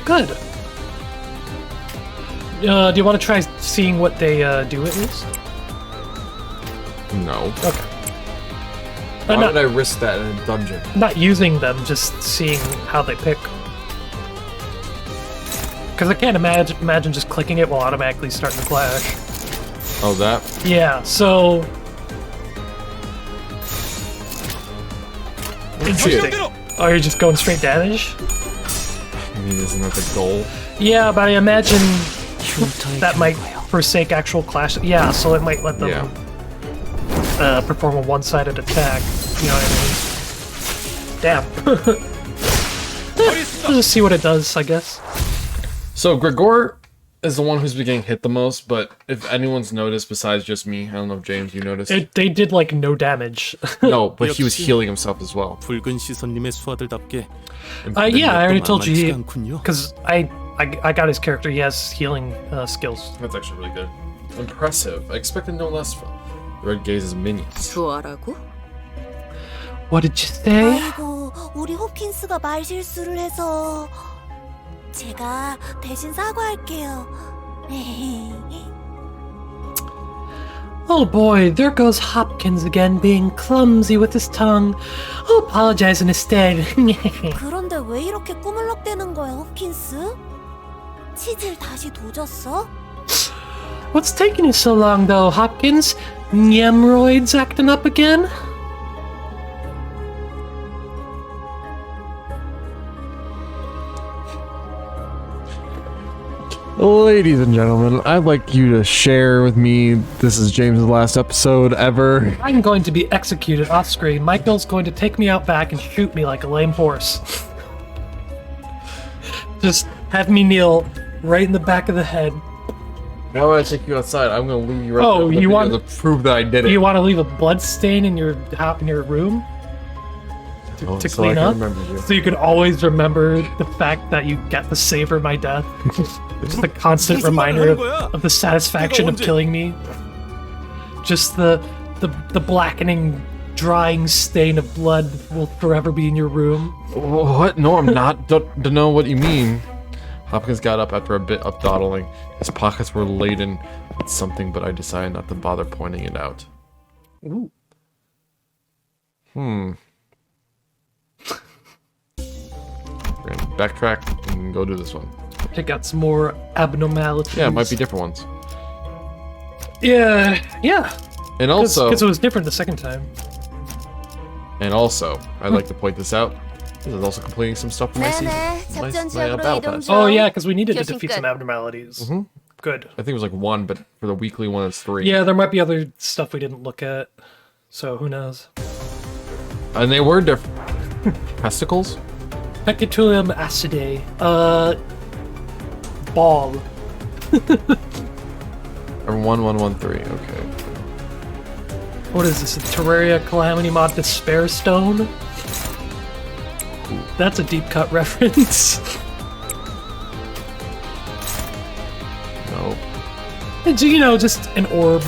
Good. Do you want to try seeing what they do at least? No. Okay. Why not, would I risk that in a dungeon? not using them, just seeing how they pick. Because I can't imagine just clicking it will automatically start the clash. Oh, that? Yeah, so... Interesting. Oh, you're just going straight damage? I mean, isn't that the goal? Yeah, but I imagine 흉터의 that might 경우요. forsake actual clash. Yeah, so it might let them Yeah. perform a one-sided attack. You know what I mean? Damn. We'll just see what it does, I guess. So Gregor is the one who's been getting hit the most, but if anyone's noticed besides just me, I don't know if James, you noticed. They did like no damage. No, but he was healing himself as well. 붉은 시선님의 수하들답게 Yeah, I already told you 만만치가 않군요. because I got his character. He has healing skills. That's actually really good. Impressive. I expected no less from Red Gaze's minions. 부하라고? What did you say? 아이고, 우리 홉킨스가 말 실수를 해서 제가 대신 사과할게요. Oh boy, there goes Hopkins again, being clumsy with his tongue. I'll apologize instead. 그런데 왜 이렇게 꾸물럭대는 거야, 홉킨스? 치즈를 다시 도졌어? What's taking you so long, though, Hopkins? Nyemroids acting up again? Ladies and gentlemen, I'd like you to share with me, this is James' last episode ever. I'm going to be executed off screen. Michael's going to take me out back and shoot me like a lame horse. Just have me kneel right in the back of the head. Now when I take you outside, I'm gonna leave you right Oh, there you to want- prove that I did it. You want to leave a blood stain in your room Oh, to so I clean can up? remember you. So you can always remember the fact that you get to savor my death. Just a constant reminder of the satisfaction of killing me. Just the blackening, drying stain of blood will forever be in your room. What? No, I'm not. Don't know what you mean. Hopkins got up after a bit of dawdling. His pockets were laden with something, but I decided not to bother pointing it out. Ooh. We're gonna backtrack and go do this one. Check out some more abnormalities. Yeah, it might be different ones. Yeah. And also, Because it was different the second time. I'd like to point this out. This is also completing some stuff in my season. 네네, 작전 My 지역으로 battle 이동 pass. 중. Oh yeah, because we needed to Just defeat good. some abnormalities. Mhm. Good. I think it was like 1, but for the weekly one, it's 3. Yeah, there might be other stuff we didn't look at. So who knows? And they were different. Testicles? Pectitulium acidae. Ball. Or 1113, okay. What is this? A Terraria Calamity Mod Despair Stone? That's a deep cut reference. No. It's, you know, just an orb.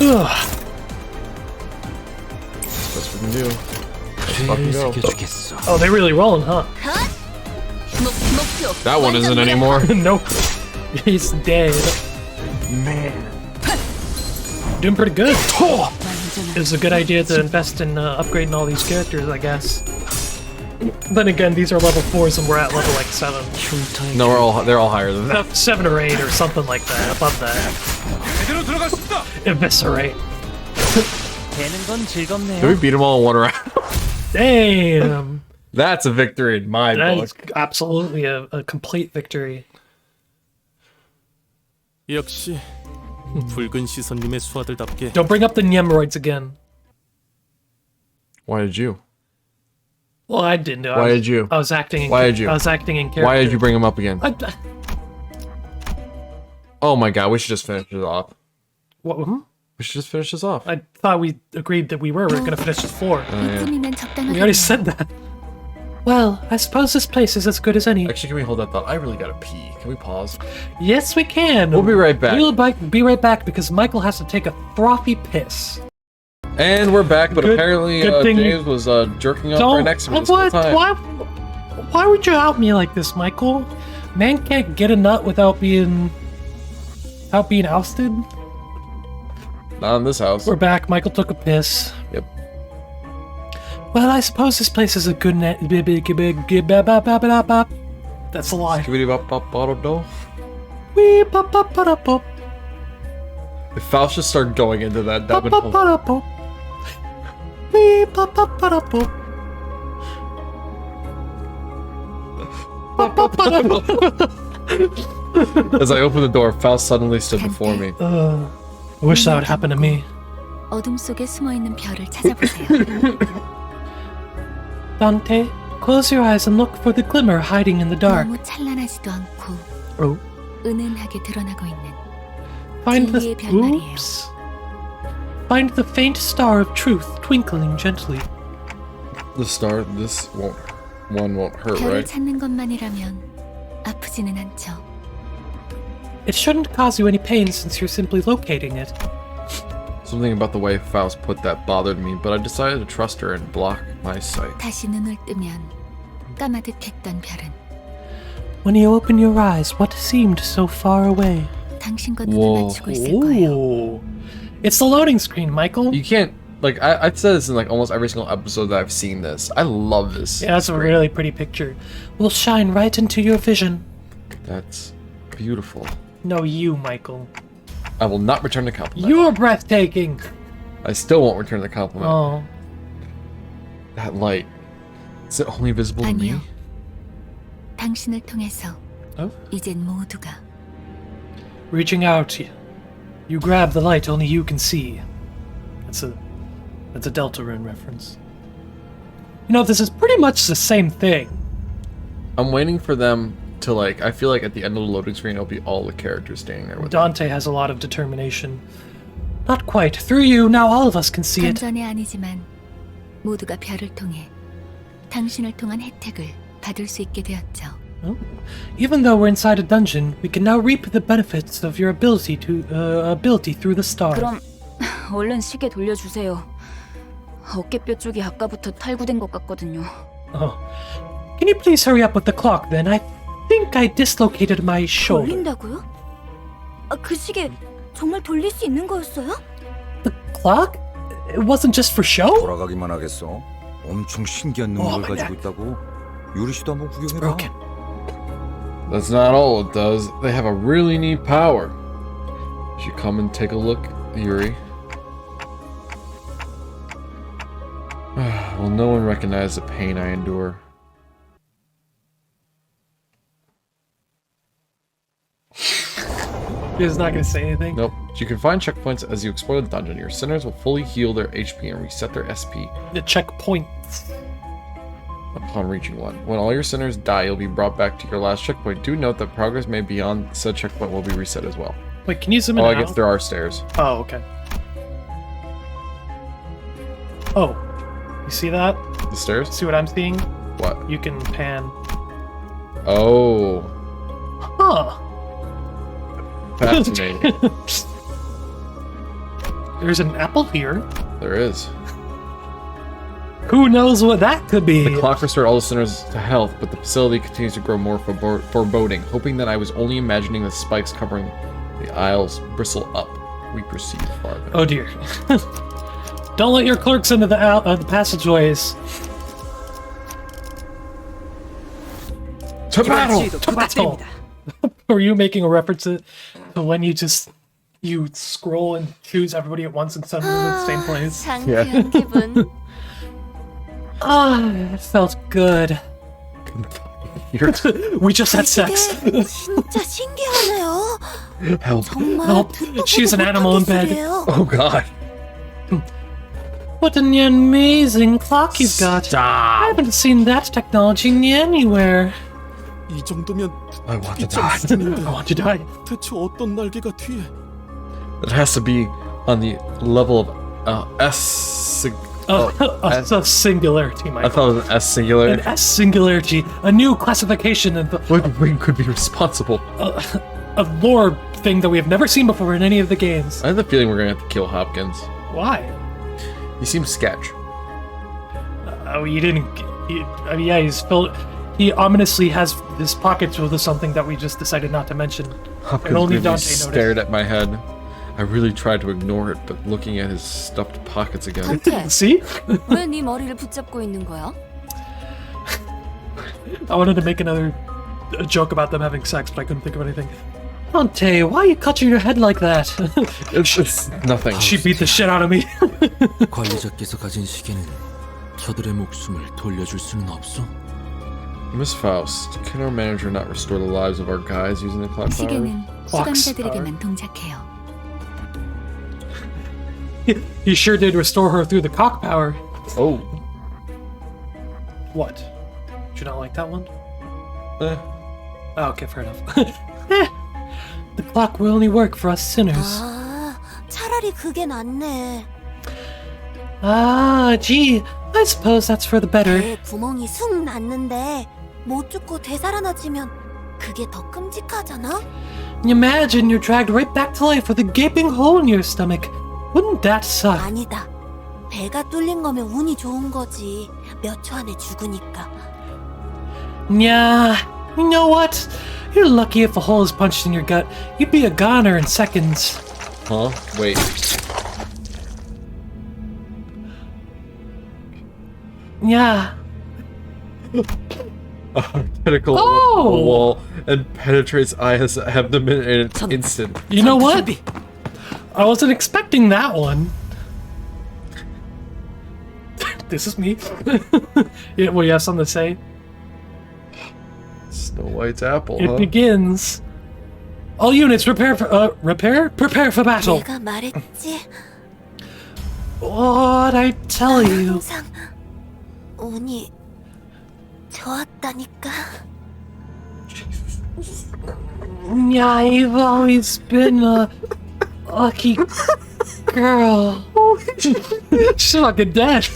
Ugh. That's what we can do. Fucking go. 새겨주겠어. Oh, they really rolling, huh? 목표. That one isn't anymore. Nope. He's dead. Man. Doing pretty good. It was a good idea to invest in upgrading all these characters, I guess. Then again, these are level 4s and we're at level like 7. No, they're all higher than that. 7 or 8 or something like that, above that. Eviscerate. Did we beat them all in one round? Damn! That's a victory in my That book. is absolutely a complete victory. 역시 붉은 시선님의 수하들답게 Don't bring up the Nyemroids again. Why did you? Well, I didn't know. Why did you? I was acting in Why did you? I was acting in character. Why did you bring them up again? I, Oh my god, we should just finish this off. what, We should just finish this off. I thought we agreed that we were going to finish this floor. Yeah. 이쯤이면 We 적당하게. already said that. Well, I suppose this place is as good as any. Actually, can we hold that thought? I really gotta pee. Can we pause? Yes, we can. We'll be right back. We'll be right back because Michael has to take a frothy piss. And we're back, but Good- apparently good thing you- James was jerking off right next to me this whole what? time. Why would you out me like this, Michael? Man can't get a nut without being ousted. Not in this house. We're back. Michael took a piss. Yep. Well, I suppose this place is a good net. That's a lie. Skibbity-bop-bop-bottle-do. Wee pop pop pop pop If Faust just started going into that, that would pop pop pop. Wee pop pop pop pop. As I opened the door, Faust suddenly stood before me. I wish that would happen to me. 어둠 속에 숨어 있는 별을 찾아보세요. Dante, close your eyes and look for the glimmer hiding in the dark. 너무 찬란하지도 않고 Oh. 은은하게 드러나고 있는 Find the 진리의 별 말이에요. oops. Find the faint star of truth twinkling gently. The star, this won't hurt, 별을 right? 찾는 것만이라면 아프지는 않죠. It shouldn't cause you any pain since you're simply locating it. Something about the way Faust put that bothered me, but I decided to trust her and block my sight. 다시 눈을 뜨면 까마득했던 별은 When you open your eyes, what seemed so far away? 당신과 눈을 Whoa. 맞추고 있을 거예요. Ooh. It's the loading screen, Michael. You can't, like, I've said this in like almost every single episode that I've seen this. I love this. Yeah, that's a really pretty picture. Will shine right into your vision. That's beautiful. No, you, Michael. I will not return the compliment. You're breathtaking. I still won't return the compliment. Oh. That light. Is it only visible to me? 아니요. 당신을 통해서 Oh. 이젠 모두가 Reaching out, you grab the light only you can see. That's a Deltarune reference. You know, this is pretty much the same thing. I'm waiting for them to, like, I feel like at the end of the loading screen it'll be all the characters standing there with them. Dante has a lot of determination. Not quite. Through you, now all of us can see it. 단전이 아니지만 모두가 별을 통해 당신을 통한 혜택을 받을 수 있게 되었죠. Oh. Even though we're inside a dungeon, we can now reap the benefits of your ability through the stars. 그럼 얼른 시계 돌려주세요. 어깨뼈 쪽이 아까부터 탈구된 것 같거든요. Oh. Can you please hurry up with the clock then? I think I dislocated my shoulder. 돌린다고요? 아, 그 시계 정말 돌릴 수 있는 거였어요? The clock? It wasn't just for show? 돌아가기만 하겠어. 엄청 신기한 능력을 가지고 있다고. 유리 씨도 한번 구경해봐. Broken. That's not all it does. They have a really neat power. You should come and take a look, Yuri. Will no one recognize the pain I endure? He's not gonna say anything. Nope. You can find checkpoints as you explore the dungeon. Your sinners will fully heal their HP and reset their SP The checkpoints. upon reaching one. When all your sinners die, you'll be brought back to your last checkpoint. Do note that progress made beyond said checkpoint will be reset as well. Wait, can you zoom in Oh, I and guess out? there are stairs. Oh, okay. Oh, you see that? The stairs? See what I'm seeing? What? You can pan. Oh. Huh. Fascinating. There's an apple here. There is. Who knows what that could be? The clock restored all the sinners to health, but the facility continues to grow more foreboding. Hoping that I was only imagining the spikes covering the aisles bristle up. We proceed farther. Oh dear. Don't let your clerks into the passageways. To battle! To battle! Were you making a reference to when you scroll and choose everybody at once and send them in the same place? 상쾌한 기분. Ah, it felt good. We just had sex. 이게 진짜 신기하네요. Help. 정말 Help. 듣도 She's an 보도 animal in 못한 bed. 기술이에요. Oh god. What an amazing clock you've got. I haven't seen that technology anywhere. 이 정도면 I want to 빗장 die. 수준인데 I want to die. 대체 어떤 날개가 뒤에? It has to be on the level of S. It's a singularity, I Michael. thought it was an S singular. An S singularity, a new classification of What wing could be responsible? a lore thing that we have never seen before in any of the games. I have the feeling we're gonna have to kill Hopkins. Why? He seems sketch. Oh, you didn't. I mean, yeah, he's filled. He ominously has his pockets with something that we just decided not to mention. Hopkins only really Dante stared at my head. I really tried to ignore it, but looking at his stuffed pockets again. 단테, See? 왜 네 머리를 붙잡고 있는 거야? I wanted to make a joke about them having sex, but I couldn't think of anything. Dante, why are you clutching your head like that? It's nothing. She beat the shit out of me. 관리자께서 가진 시계는 저들의 목숨을 돌려줄 수는 없어? Miss Faust, can our manager not restore the lives of our guys using the clock tower? 시계는 수감자들에게만 동작해요. He sure did restore her through the cock power. Oh. What? Did you not like that one? Eh. Oh, okay, fair enough. The clock will only work for us sinners. 아, 차라리 그게 낫네. Ah, gee, I suppose that's for the better. 배에 구멍이 숭 났는데 못 죽고 되살아나지면 그게 더 끔찍하잖아? Imagine you're dragged right back to life with a gaping hole in your stomach. Wouldn't that suck? 아니다. 배가 뚫린 거면 운이 좋은 거지. 몇 초 안에 죽으니까. Yeah, you know what? You're lucky if a hole is punched in your gut. You'd be a goner in seconds. Huh? Wait. Yeah. A tentacle Oh! on the wall and penetrates Aya's abdomen in an instant. You know what? I wasn't expecting that one. This is me. Yeah, well, you have something to say? Snow White's apple, It huh? begins. All units prepare for prepare for battle. 내가 말했지. What'd I tell you? 항상 운이 좋았다니까. Yeah, you've always been a lucky girl. She's fucking dead.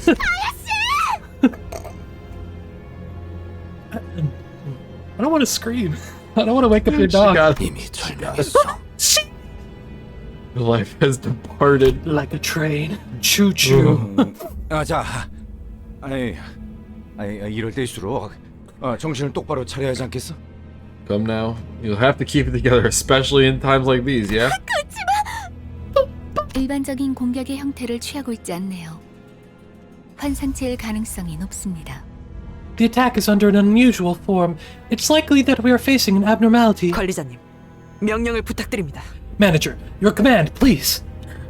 I don't want to scream. I don't want to wake up your dog. 이미 절명했어. Your life has departed. Like a train. Choo choo. 자, 아니, 이럴 때일수록 정신을 똑바로 차려야 하지 않겠어? Come now. You'll have to keep it together, especially in times like these, yeah? 일반적인 공격의 형태를 취하고 있지 않네요. 환상체일 가능성이 높습니다. The attack is under an unusual form. It's likely that we are facing an abnormality. 관리자님, 명령을 부탁드립니다. Manager, your command, please.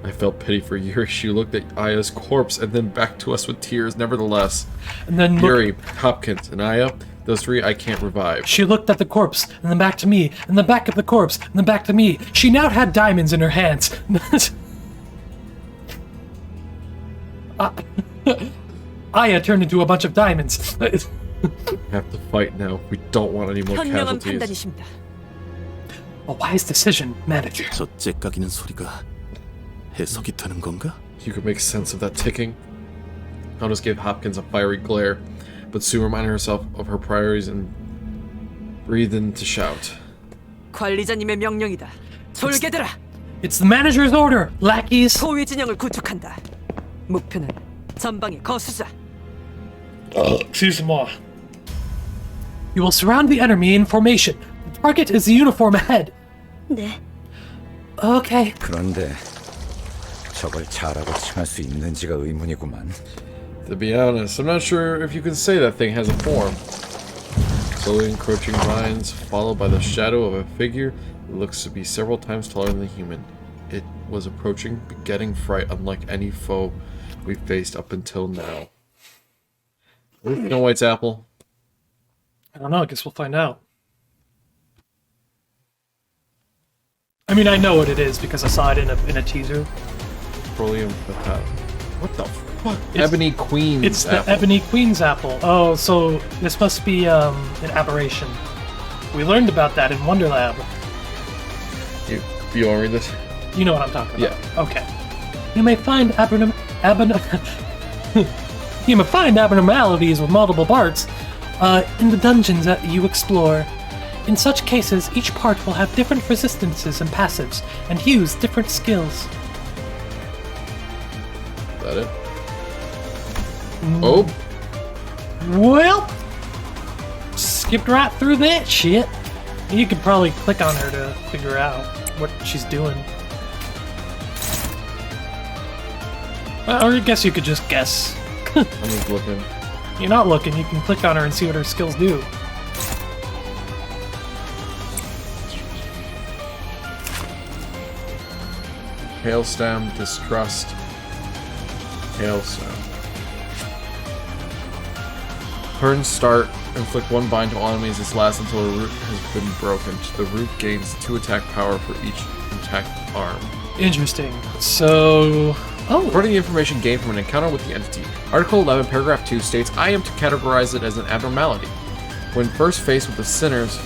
I felt pity for Yuri. She looked at Aya's corpse and then back to us with tears, nevertheless. And then Yuri, Hopkins, and Aya, those three I can't revive. she looked at the corpse, and then back to me, and then back at the corpse, and then back to me. She now had diamonds in her hands. Aya turned into a bunch of diamonds. We have to fight now. We don't want any more 현명한 casualties. 판단이십니다. A wise decision, manager. 저 째까기는 소리가 해석이 되는 건가? You could make sense of that ticking. Countess gave Hopkins a fiery glare, but soon reminded herself of her priorities and breathed in to shout. 관리자님의 명령이다. 졸개들아, It's the manager's order, lackeys. 소위 진영을 구축한다. 목표는 전방의 거수자. Excuse-moi. You will surround the enemy in formation. The target is the uniform ahead. 네. Okay. 그런데 저걸 잘하고 칭할 수 있는지가 의문이구만. To be honest, I'm not sure if you can say that thing has a form. Slowly encroaching vines, followed by the shadow of a figure that looks to be several times taller than the human. It was approaching, begetting fright unlike any foe we've faced up until now. Snow White's apple. I don't know. I guess we'll find out. I mean, I know what it is because I saw it in a teaser. Petroleum patat. What the fuck? It's- Ebony Queen's It's the apple. Ebony Queen's apple. Oh, so this must be an aberration. We learned about that in Wonderlab. You want to read this? You know what I'm talking about. Yeah. Okay. You may find you may find abnormalities with multiple parts in the dungeons that you explore. In such cases, each part will have different resistances and passives, and use different skills. Is that it? Oh, Well, skipped right through that shit. You could probably click on her to figure out what she's doing. Or I guess you could just guess. I'm just looking. You're not looking, you can click on her and see what her skills do. Hailstem, Distrust. Hailstem. Turn start. Inflict one bind to all enemies. This lasts until a root has been broken. The root gains 2 attack power for each intact arm. Interesting. So, Oh. According to the information gained from an encounter with the entity, Article 11, Paragraph 2 states, I am to categorize it as an abnormality. When first faced with the sinners,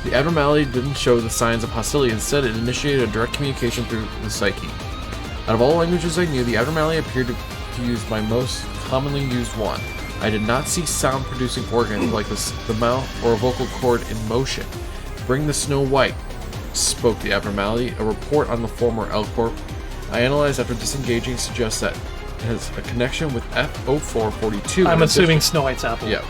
the abnormality didn't show the signs of hostility. Instead, it initiated a direct communication through the psyche. Out of all languages I knew, the abnormality appeared to use my most commonly used one. I did not see sound-producing organs like the mouth or a vocal cord in motion. Bring the Snow White, spoke the abnormality. A report on the former L-Corp I analyzed after disengaging suggests that it has a connection with F0442. I'm assuming Snow White's apple. Yeah.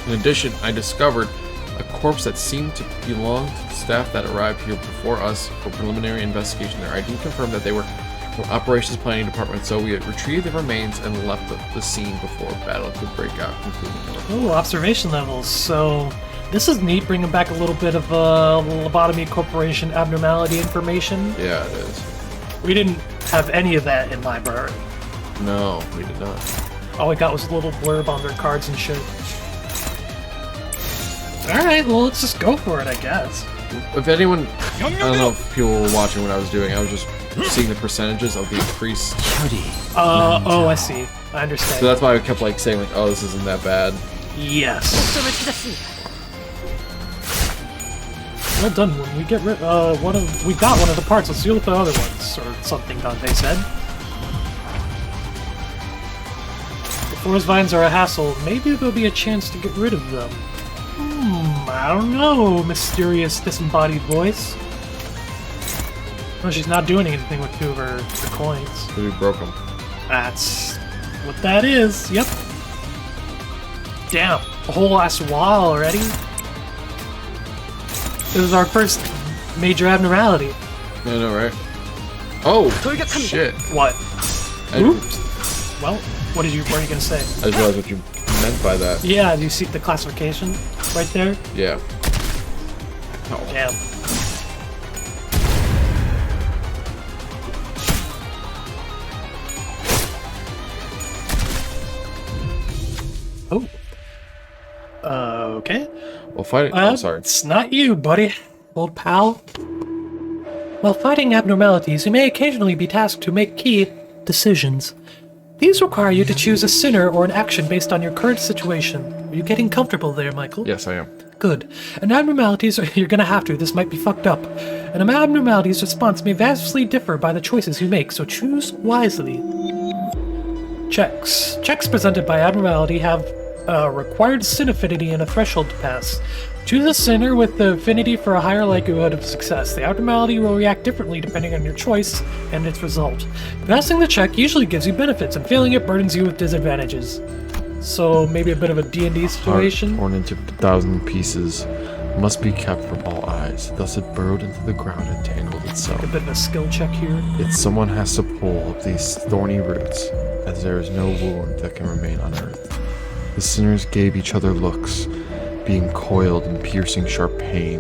In addition, I discovered a corpse that seemed to belong to the staff that arrived here before us for preliminary investigation. Their ID confirmed that they were from Operations Planning Department, so we had retrieved the remains and left the scene before battle could break out, concluding. Oh, observation levels. So this is neat, bringing back a little bit of Lobotomy Corporation abnormality information. Yeah, it is. We didn't have any of that in library. No, we did not. All we got was a little blurb on their cards and shit. Alright, well, let's just go for it, I guess. If anyone, I don't know if people were watching what I was doing, I was just seeing the percentages of the increased. Oh, I see. I understand. So that's why I kept like saying like, oh, this isn't that bad. Yes. Well done. When we get rid, we got one of the parts. Let's deal with the other ones, or something. Dante said. The forest vines are a hassle. Maybe there'll be a chance to get rid of them. I don't know. Mysterious, disembodied voice. Well, she's not doing anything with two of her coins. So we broke them. That's what that is. Yep. Damn, a whole ass WAW already. This is our first major abnormality. I know, right? Oh, shit. What? I, Oops. Well, what are you gonna say? I just realized what you meant by that. Yeah, do you see the classification right there? Yeah. Oh. Damn. Oh. Okay. Well, fighting. I'm sorry. It's not you, buddy. Old pal. While fighting abnormalities, you may occasionally be tasked to make key decisions. These require you to choose a sinner or an action based on your current situation. Are you getting comfortable there, Michael? Yes, I am. Good. And abnormalities, you're gonna have to. This might be fucked up. And an abnormality's response may vastly differ by the choices you make, so choose wisely. Checks. Checks presented by abnormality have a required sin affinity and a threshold to pass. Choose a sinner with the affinity for a higher likelihood of success. The abnormality will react differently depending on your choice and its result. Passing the check usually gives you benefits, and failing it burdens you with disadvantages. So maybe a bit of a D&D situation? Heart torn into 1,000 pieces, must be kept from all eyes. Thus it burrowed into the ground and tangled itself. A bit of a skill check here. Yet someone has to pull up these thorny roots, as there is no wound that can remain on earth. The sinners gave each other looks. Being coiled in piercing sharp pain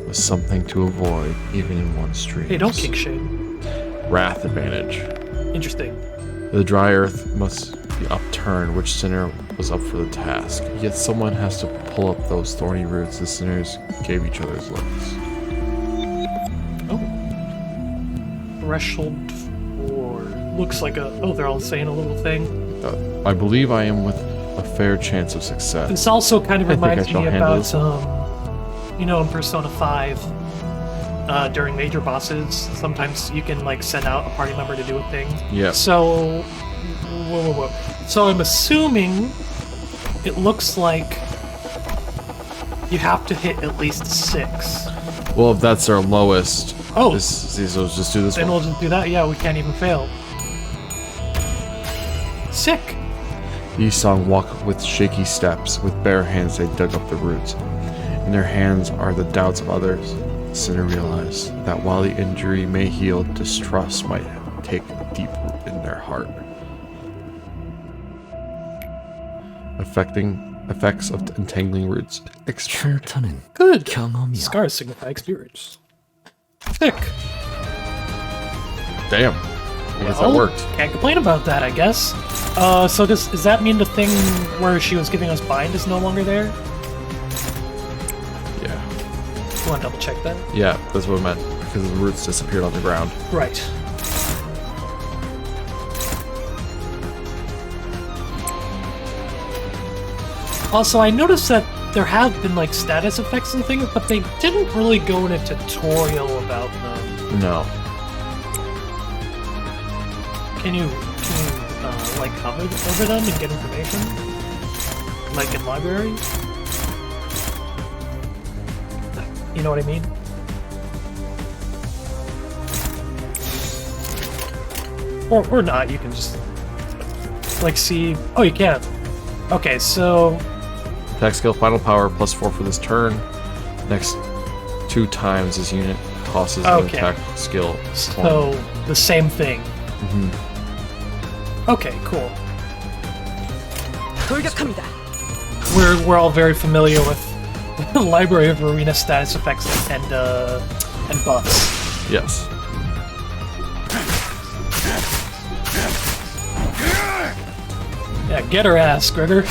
was something to avoid, even in one's dreams. Hey, don't kick shame. Wrath advantage. Interesting. The dry earth must be upturned, which sinner was up for the task. Yet someone has to pull up those thorny roots. The sinners gave each other's looks. Oh. Threshold 4. Looks like a... Oh, they're all saying a little thing. I believe I am with a fair chance of success. This also kind of reminds me about, this. you know, in Persona 5, during major bosses, sometimes you can, like, send out a party member to do a thing. Yeah. So... Whoa. So I'm assuming it looks like you have to hit at least 6. Well, if that's our lowest... Oh! So let's just do this Then one. we'll just do that? Yeah, we can't even fail. Sick! These song walk with shaky steps, with bare hands they dug up the roots. In their hands are the doubts of others. The sinner realized that while the injury may heal, distrust might take deep root in their heart. Effects of entangling roots. 흉터는 Good! 경험이요. Scars signify experience. Sick! Damn. I guess that Well, worked. Can't complain about that, I guess. So does that mean the thing where she was giving us bind is no longer there? Yeah. You want to double check that? Yeah, that's what I meant. Because the roots disappeared on the ground. Right. Also, I noticed that there have been like status effects and things, but they didn't really go in a tutorial about them. No. Can you like hover over them and get information? Like in library? You know what I mean? Or not, you can just like see. Oh, you can. Okay, so Attack skill, final power, +4 for this turn. Next 2 times this unit tosses an Okay. attack skill. so the same thing. Mm-hmm. Okay, cool. 돌격합니다. We're all very familiar with the Library of Arena status effects and buffs. Yes. Yeah, get her ass, Gregor.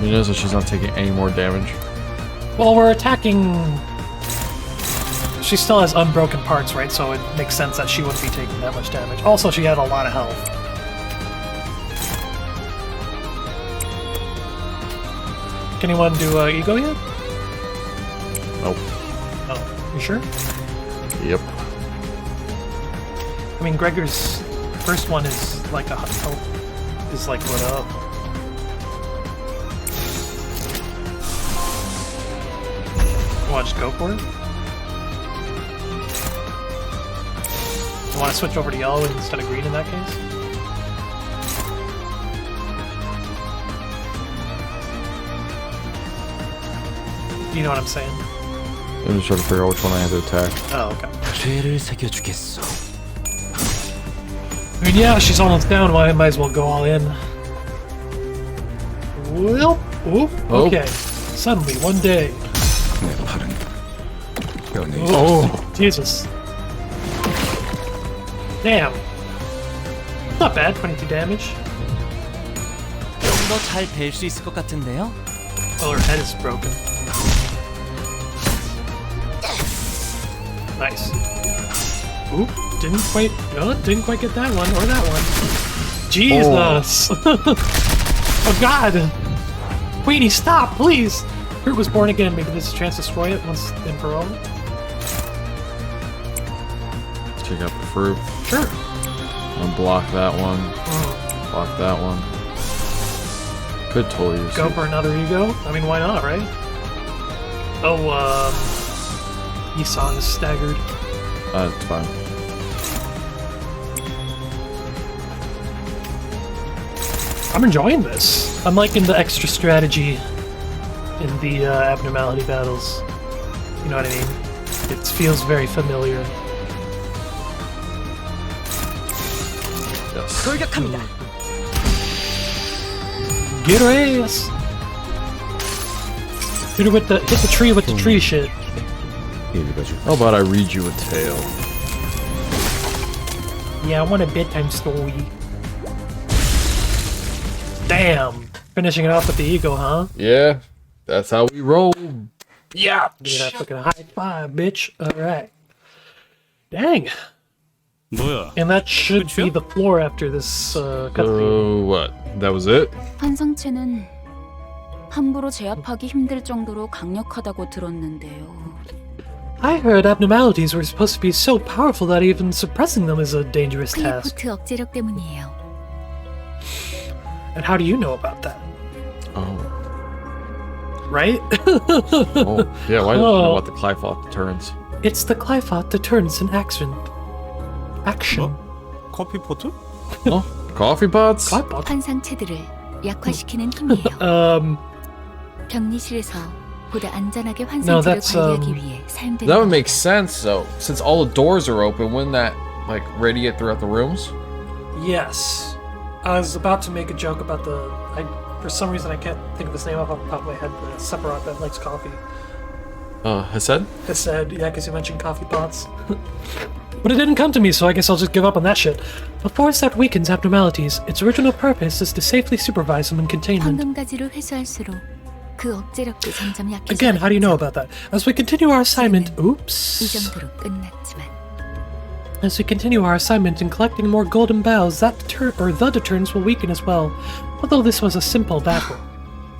You notice that she's not taking any more damage. Well, we're attacking. She still has unbroken parts, right? So it makes sense that she wouldn't be taking that much damage. Also, she had a lot of health. Can anyone do ego yet? Nope. Oh, you sure? Yep. I mean, Gregor's first one is like is like lit up. You want to just go for it? You want to switch over to yellow instead of green in that case? You know what I'm saying? I'm just trying to figure out which one I have to attack. Oh, okay. 죄를 새겨주겠소. I mean, yeah, she's almost down. Why might as well go all in? Well, oop, Oh. okay. Suddenly, one day. 내 팔은 연예인. Oh, Jesus. Damn. Not bad, 22 damage. 좀 더 잘 될 수 있을 것 같은데요? Well, her head is broken. Nice. Oop, didn't quite get that one, or that one. Jesus! Oh god! Queenie, stop, please! Fruit was born again, maybe there's a chance to destroy it once and for all. Take out the fruit. Sure. And block that one. Block that one. Could totally use Go it. for another ego? I mean, why not, right? Oh, Esau is staggered. It's fine. I'm enjoying this. I'm liking the extra strategy in the abnormality battles. You know what I mean? It feels very familiar. Yes. 돌격합니다. Get her ass! Hit her with hit the tree with the tree shit. How about I read you a tale? Yeah, I want a bedtime story. Damn! Finishing it off with the ego, huh? Yeah, that's how we roll. Yeah. Give me that fucking high five, bitch. Alright. Dang. 뭐야? And that should be the floor after this cutscene. So what? That was it? 환상체는 함부로 제압하기 힘들 정도로 강력하다고 들었는데요. I heard abnormalities were supposed to be so powerful that even suppressing them is a dangerous task. 클리포트 억제력 때문이에요. And how do you know about that? Oh. Right? Oh. Yeah, why did you know Oh. about the Clifot turns? It's the Clifot that turns in action. Action. 커피 포트? Oh, coffee pots? Clifot? 환상체들을 약화시키는 힘이에요. Um, 격리실에서 보다 안전하게 No, 환상체를 that's, 관리하기 위해 사용되는 That would 거죠. make sense, though. Since all the doors are open, wouldn't that, like, radiate throughout the rooms? yes. I was about to make a joke about for some reason I can't think of his name off the top of my head, the Separat that likes coffee. Hased? I said, yeah, because you mentioned coffee pots. But it didn't come to me, so I guess I'll just give up on that shit. A force that weakens abnormalities, its original purpose is to safely supervise them in containment. 황금가지를 회수할수록 그 억제력도 점점 약해져. Again, how do you know about that? As we continue our assignment, 이 oops. 정도로 끝났지만 As we continue our assignment in collecting more golden boughs, the deterrents will weaken as well. Although this was a simple battle.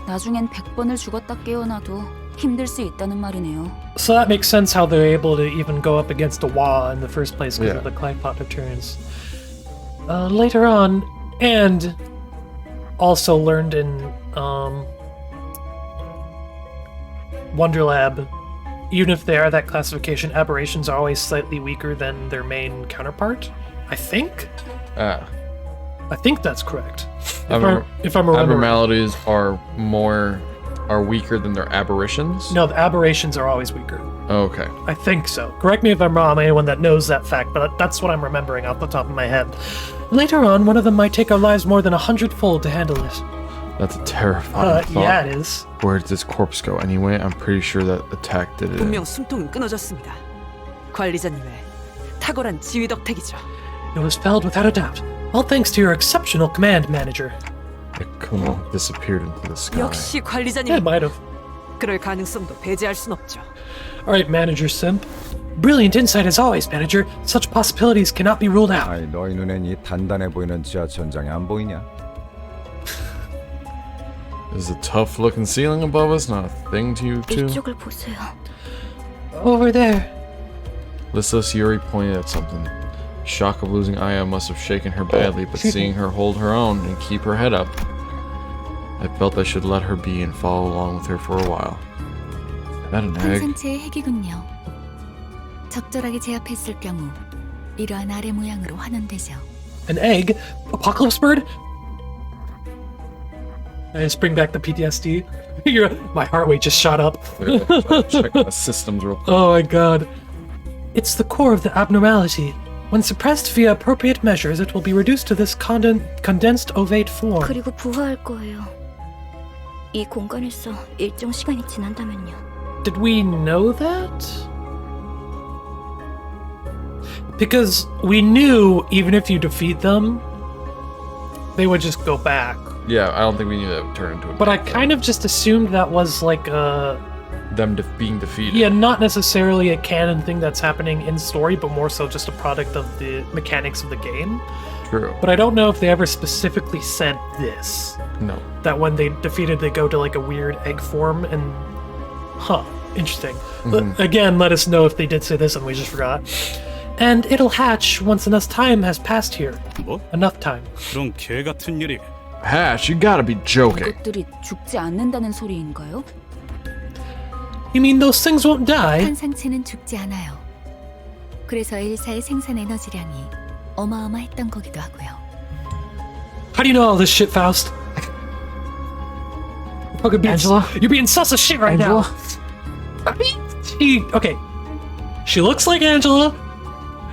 나중엔 100번을 죽었다 깨어나도 힘들 수 있다는 말이네요. So that makes sense how they're able to even go up against a WAW in the first place because Yeah. of the Clipot returns. Later on, and also learned in Wonderlab, even if they are that classification, aberrations are always slightly weaker than their main counterpart. I think that's correct. If I'm remembering. Abnormalities are weaker than their aberrations? No, the aberrations are always weaker. Okay. I think so. Correct me if I'm wrong, anyone that knows that fact, but that's what I'm remembering off the top of my head. Later on, one of them might take our lives more than 100-fold to handle it. That's a terrifying thought. Yeah, it is. Where did this corpse go anyway? I'm pretty sure that attack did it. 분명 숨통은 끊어졌습니다. 관리자님의 탁월한 지휘 덕택이죠. It was felled without a doubt. All thanks to your exceptional command manager. It Kumo disappeared into the sky. 역시 Yeah, it 관리자님. might have. 그럴 가능성도 배제할 순 없죠. Alright, Manager Simp. Brilliant insight as always, Manager. Such possibilities cannot be ruled out. 아이, 너희 눈엔 이 단단해 보이는 지하천장이 안 보이냐? Is the tough-looking ceiling above us not a thing to you too? 이쪽을 보세요. Over there. Listos Yuri pointed at something. Shock of losing Aya must have shaken her badly, but seeing her hold her own and keep her head up, I felt I should let her be and follow along with her for a while. Is that an egg? 환상체의 핵이군요. 적절하게 제압했을 경우 이러한 아래 모양으로 환원되죠. An egg? Apocalypse bird? I just bring back the PTSD. My heart rate just shot up. Check the systems real quick. Oh my god. It's the core of the abnormality. When suppressed via appropriate measures, it will be reduced to this condensed ovate form. 그리고 부화할 거예요. 이 공간에서 일정 시간이 지난다면요. Did we know that? Because we knew even if you defeat them, they would just go back. Yeah, I don't think we knew that would turn into a But I big thing. kind of just assumed that was like Them being defeated. yeah, not necessarily a canon thing that's happening in story, but more so just a product of the mechanics of the game. True. But I don't know if they ever specifically said this. No. That when they defeated, they go to like a weird egg form and... Huh, interesting. Again, let us know if they did say this and we just forgot. And it'll hatch once enough time has passed here. 뭐? Enough time. 그런 개 같은 일이. Hash, you gotta be joking. 이것들이 죽지 않는다는 소리인가요? You mean those things won't die? 환상체는 죽지 않아요. 그래서 엘사의 생산 에너지량이 어마어마했던 거기도 하고요. How do you know all this shit, Faust? Angela? You're being sus as shit right now. I mean, okay. She looks like Angela.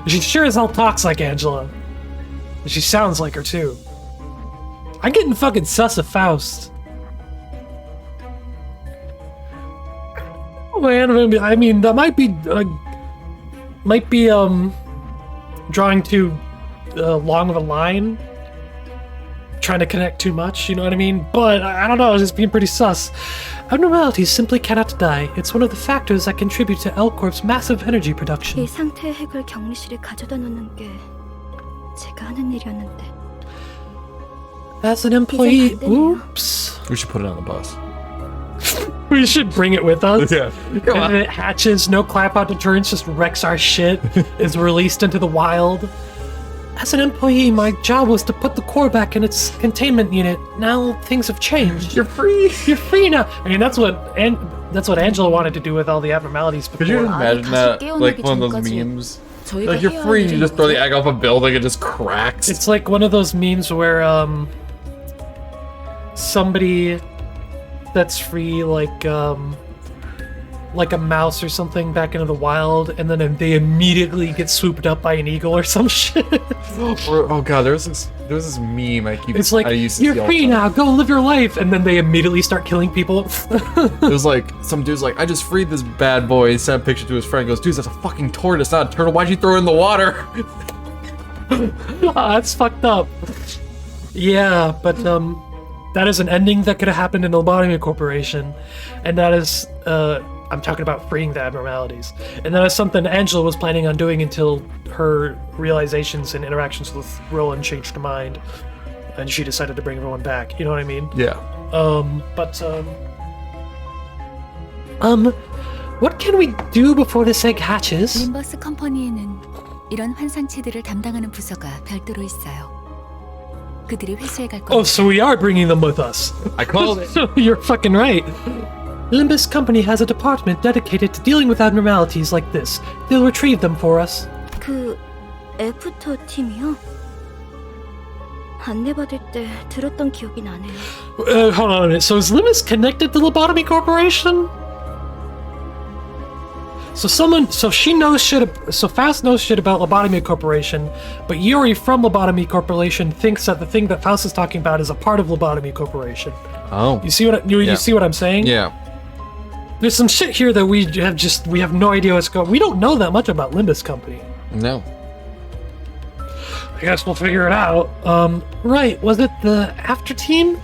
She sure as hell talks like Angela. And she sounds like her too. I'm getting fucking sus of Faust. Oh man, I mean that might be drawing too long of a line. Trying to connect too much, you know what I mean? But I don't know, it's just being pretty sus. Abnormalities simply cannot die. It's one of the factors that contribute to L-Corp's massive energy production. 이 상태의 핵을 격리실에 가져다 놓는 게 제가 하는 일이었는데. As an employee, 이젠 안 되네요. oops. We should put it on the bus. We should bring it with us. Yeah. And then it hatches, no clap-out deterrence, just wrecks our shit, is released into the wild. As an employee, my job was to put the core back in its containment unit. Now things have changed. You're free. You're free now. I mean, that's what Angela wanted to do with all the abnormalities before. Could you imagine that? Like one of those 전까지 memes? 저희가 Like you're 해야 free, 할 you 일이 just throw the 뭐죠? egg off a building, it just cracks. It's like one of those memes where somebody that's free like a mouse or something back into the wild, and then they immediately get swooped up by an eagle or some shit. Oh god, there was this meme It's like, I used to see you're all free the time. now, go live your life, and then they immediately start killing people. It was like some dude's like, I just freed this bad boy. He sent a picture to his friend. Goes, dude, that's a fucking tortoise, not a turtle. Why'd you throw it in the water? That's fucked up. Yeah, but that is an ending that could have happened in the Lobotomy Corporation, and that is I'm talking about freeing the abnormalities, and that is something Angela was planning on doing until her realizations and interactions with Roland changed her mind, and she decided to bring everyone back. You know what I mean? Yeah. What can we do before this egg hatches? 림버스 컴퍼니에는 이런 환상체들을 담당하는 부서가 별도로 있어요. 그들이 회수해 갈 겁니다. Oh, so we are bringing them with us. I called it. You're fucking right. Limbus Company has a department dedicated to dealing with abnormalities like this. They'll retrieve them for us. 그 애프터 팀이요? 안내받을 때 들었던 기억이 나네요. Hold on a minute. So is Limbus connected to Lobotomy Corporation? So Faust knows shit about Lobotomy Corporation, but Yuri from Lobotomy Corporation thinks that the thing that Faust is talking about is a part of Lobotomy Corporation. Oh. You see what you see what I'm saying? Yeah. There's some shit here that we have no idea what's going. We don't know that much about Limbus Company. No. I guess we'll figure it out. Right, was it the after team?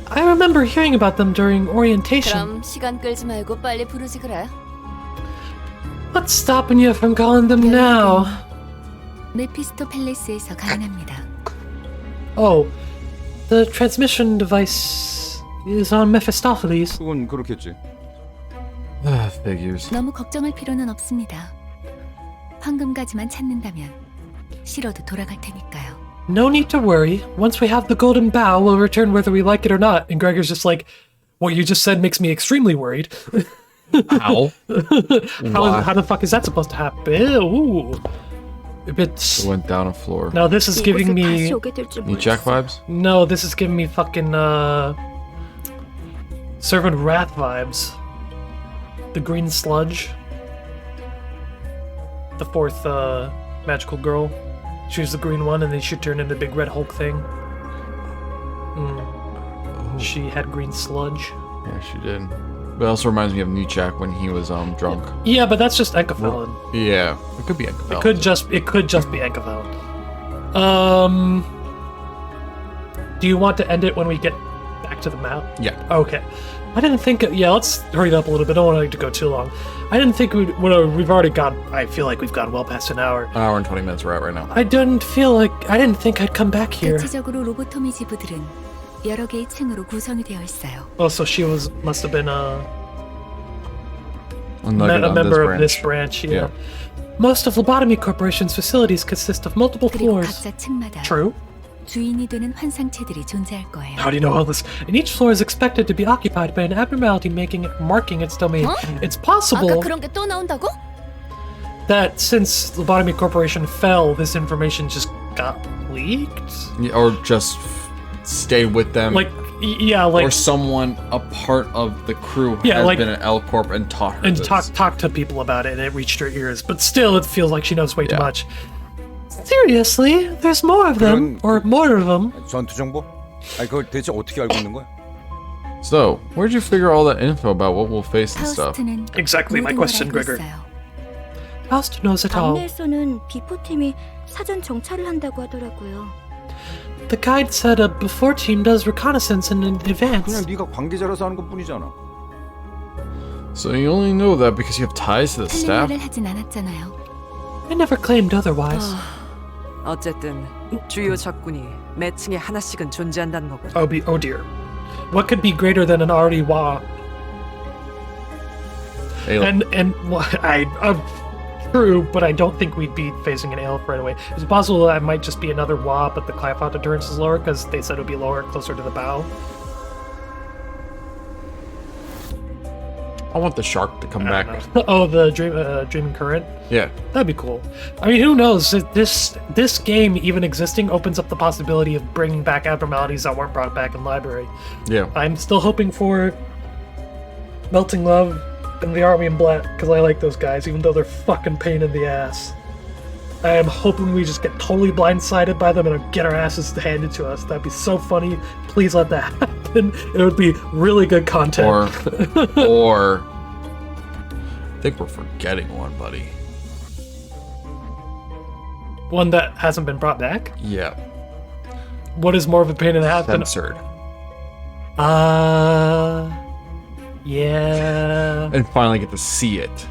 I remember hearing about them during orientation. 그럼 시간 끌지 말고 빨리 부르지 그래. What's stopping you from calling them now? 메피스토 팰리스에서 가능합니다. Oh, the transmission device is on Mephistopheles. 그건 그렇겠지. Figures. 너무 걱정할 필요는 없습니다. 황금가지만 찾는다면 실어도 돌아갈 테니까요. No need to worry. Once we have the golden bow, we'll return whether we like it or not. And Gregor's just like, what you just said makes me extremely worried. How? How the fuck is that supposed to happen? Ooh. It's... It went down a floor. Now this is giving me... Need Jack vibes? No, this is giving me fucking, Servant Wrath vibes. The green sludge. The fourth, magical girl. She was the green one, and then she turned into the big red Hulk thing. She had green sludge. Yeah, she did. But it also reminds me of Nunchak when he was drunk. Yeah, but that's just Enkefelin. Yeah, it could be Enkefelin. It could just be Enkefelin. Do you want to end it when we get back to the map? Yeah. Okay. I didn't think. Yeah, let's hurry it up a little bit. I don't want it to go too long. I didn't think we've already gone. I feel like we've gone well past an hour. An hour and 20 minutes we're at right now. I didn't think I'd come back here. 대체적으로 로보토미 지부들은 여러 개의 층으로 구성이 되어 있어요. Oh, so she must have been a Nugget member on of this branch. Yeah. Most of Lobotomy Corporation's facilities consist of multiple 그리고 floors. 각자 층마다 True. 주인이 되는 환상체들이 존재할 거예요. How do you know all this? And each floor is expected to be occupied by an abnormality marking its domain. It's possible 아까 그런 게 또 나온다고? that since Lobotomy Corporation fell, this information just got leaked? Yeah, or just stay with them. Or someone, a part of the crew, has been at L Corp and taught her this. talk to people about it, and it reached her ears. But still, it feels like she knows way too much. Seriously, there's more of them, or more of them. 전투 정보? 아니 그걸 대체 어떻게 알고 있는 거야? So, where'd you figure all that info about what we'll face and stuff? 파우스트는 Exactly my 모든 걸 question, 알고 Gregor. 있어요. Faust knows it all. 안내에서는 비포팀이 사전 정찰을 한다고 하더라고요. The guide said a before team does reconnaissance in advance. 그냥 네가 관계자라서 하는 것뿐이잖아. So you only know that because you have ties to the 틀린 staff? 말을 하진 않았잖아요. I never claimed otherwise. 어쨌든 주요 적군이 매 층에 하나씩은 존재한다는 거군. Oh dear. What could be greater than an already WAW? And true, but I don't think we'd be facing an ALF right away. It's possible that it might just be another WAW, but the Clyphot deterrence is lower because they said it would be lower closer to the bow. I want the shark to come back. Oh, the Dreaming Current? Yeah. That'd be cool. I mean, who knows? This game, even existing, opens up the possibility of bringing back abnormalities that weren't brought back in Library. Yeah. I'm still hoping for Melting Love and the Army in Black, because I like those guys, even though they're fucking pain in the ass. I am hoping we just get totally blindsided by them and get our asses handed to us. That'd be so funny. Please let that happen. It would be really good content. Or I think we're forgetting one, buddy. One that hasn't been brought back? Yeah. What is more of a pain in the ass than... Censored. Yeah. And finally get to see it.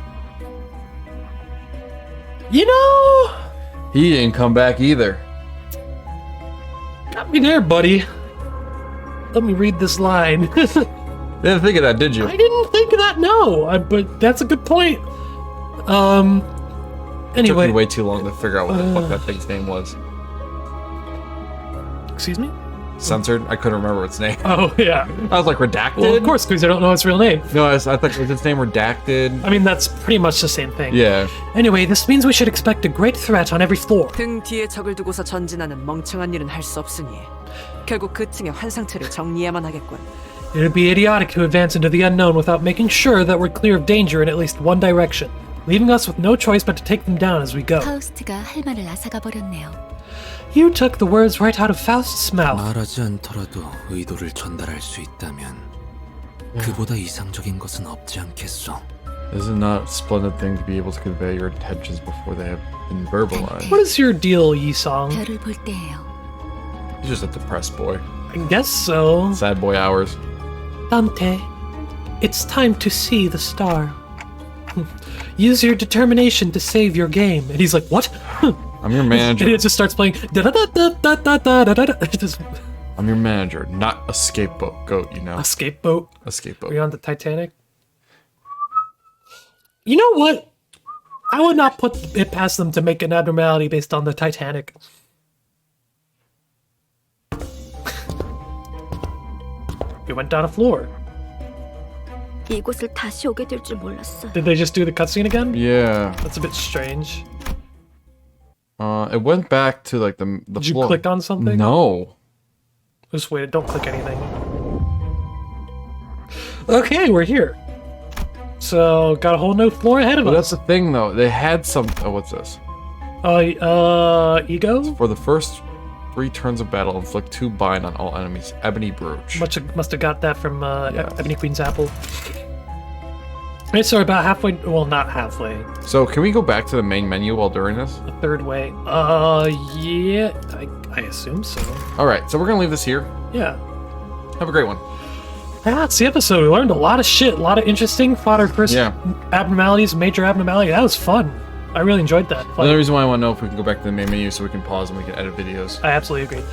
You know... He didn't come back either. Got me there, buddy. Let me read this line. Didn't think of that, did you? I didn't think of that, no. But that's a good point. It took Anyway. me way too long to figure out what the fuck that thing's name was. Excuse me? Censored? I couldn't remember its name. Oh, yeah. I was like, redacted? Well, of course, because I don't know its real name. No, I thought, was its name redacted? I mean, that's pretty much the same thing. Yeah. Anyway, this means we should expect a great threat on every floor. 등 뒤에 적을 두고서 전진하는 멍청한 일은 할 수 없으니 결국 그 층의 환상체를 정리해야만 하겠군. It would be idiotic to advance into the unknown without making sure that we're clear of danger in at least one direction, leaving us with no choice but to take them down as we go. 파우스트가 할 말을 앗아가 버렸네요. You took the words right out of Faust's mouth. 말하지 않더라도 의도를 전달할 수 있다면 그보다 이상적인 것은 없지 않겠어. Is it not a splendid thing to be able to convey your intentions before they have been verbalized? What is your deal, Yi-song? 별을 볼 때예요. He's just a depressed boy. I guess so. Sad boy hours. Dante, it's time to see the star. Use your determination to save your game. And he's like, what? I'm your manager. And it just starts playing. Just I'm your manager, not a scapegoat, goat, you know? a scapegoat. A scapegoat. Are you on the Titanic? You know what? I would not put it past them to make an abnormality based on the Titanic. We went down a floor. 이곳을 다시 오게 될 줄 몰랐어요. Did they just do the cutscene again? Yeah. That's a bit strange. It went back to like the Did you floor. click on something? No. Just wait, don't click anything. Okay, we're here. So, got a whole new floor ahead of But us. that's the thing though. They had some. Oh, what's this? Ego? For the first 3 turns of battle, inflict 2 bind on all enemies. Ebony brooch. Must have got that from Ebony Queen's Apple. Okay, so we're about halfway. Well, not halfway. So can we go back to the main menu while during this? A third way. Yeah, I assume so. All right, so we're gonna leave this here. Yeah. Have a great one. Yeah, that's the episode. We learned a lot of shit, a lot of interesting. Fought our first abnormalities, major abnormality. That was fun. I really enjoyed that. The only reason why I want to know if we can go back to the main menu so we can pause and we can edit videos. I absolutely agree.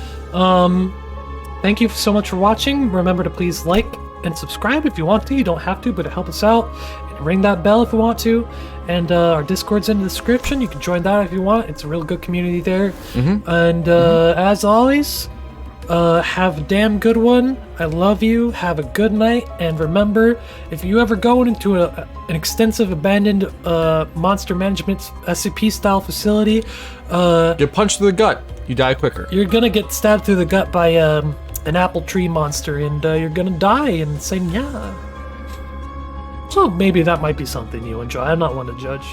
Thank you so much for watching. Remember to please like and subscribe if you want to. You don't have to, but it helps us out. And ring that bell if you want to. And our Discord's in the description. You can join that if you want. It's a real good community there. And as always, have a damn good one. I love you. Have a good night. And remember, if you ever go into an extensive abandoned monster management SCP-style facility, get punched through the gut. You die quicker. You're gonna get stabbed through the gut by an apple tree monster, and you're gonna die. And say, yeah. So maybe that might be something you enjoy. I'm not one to judge.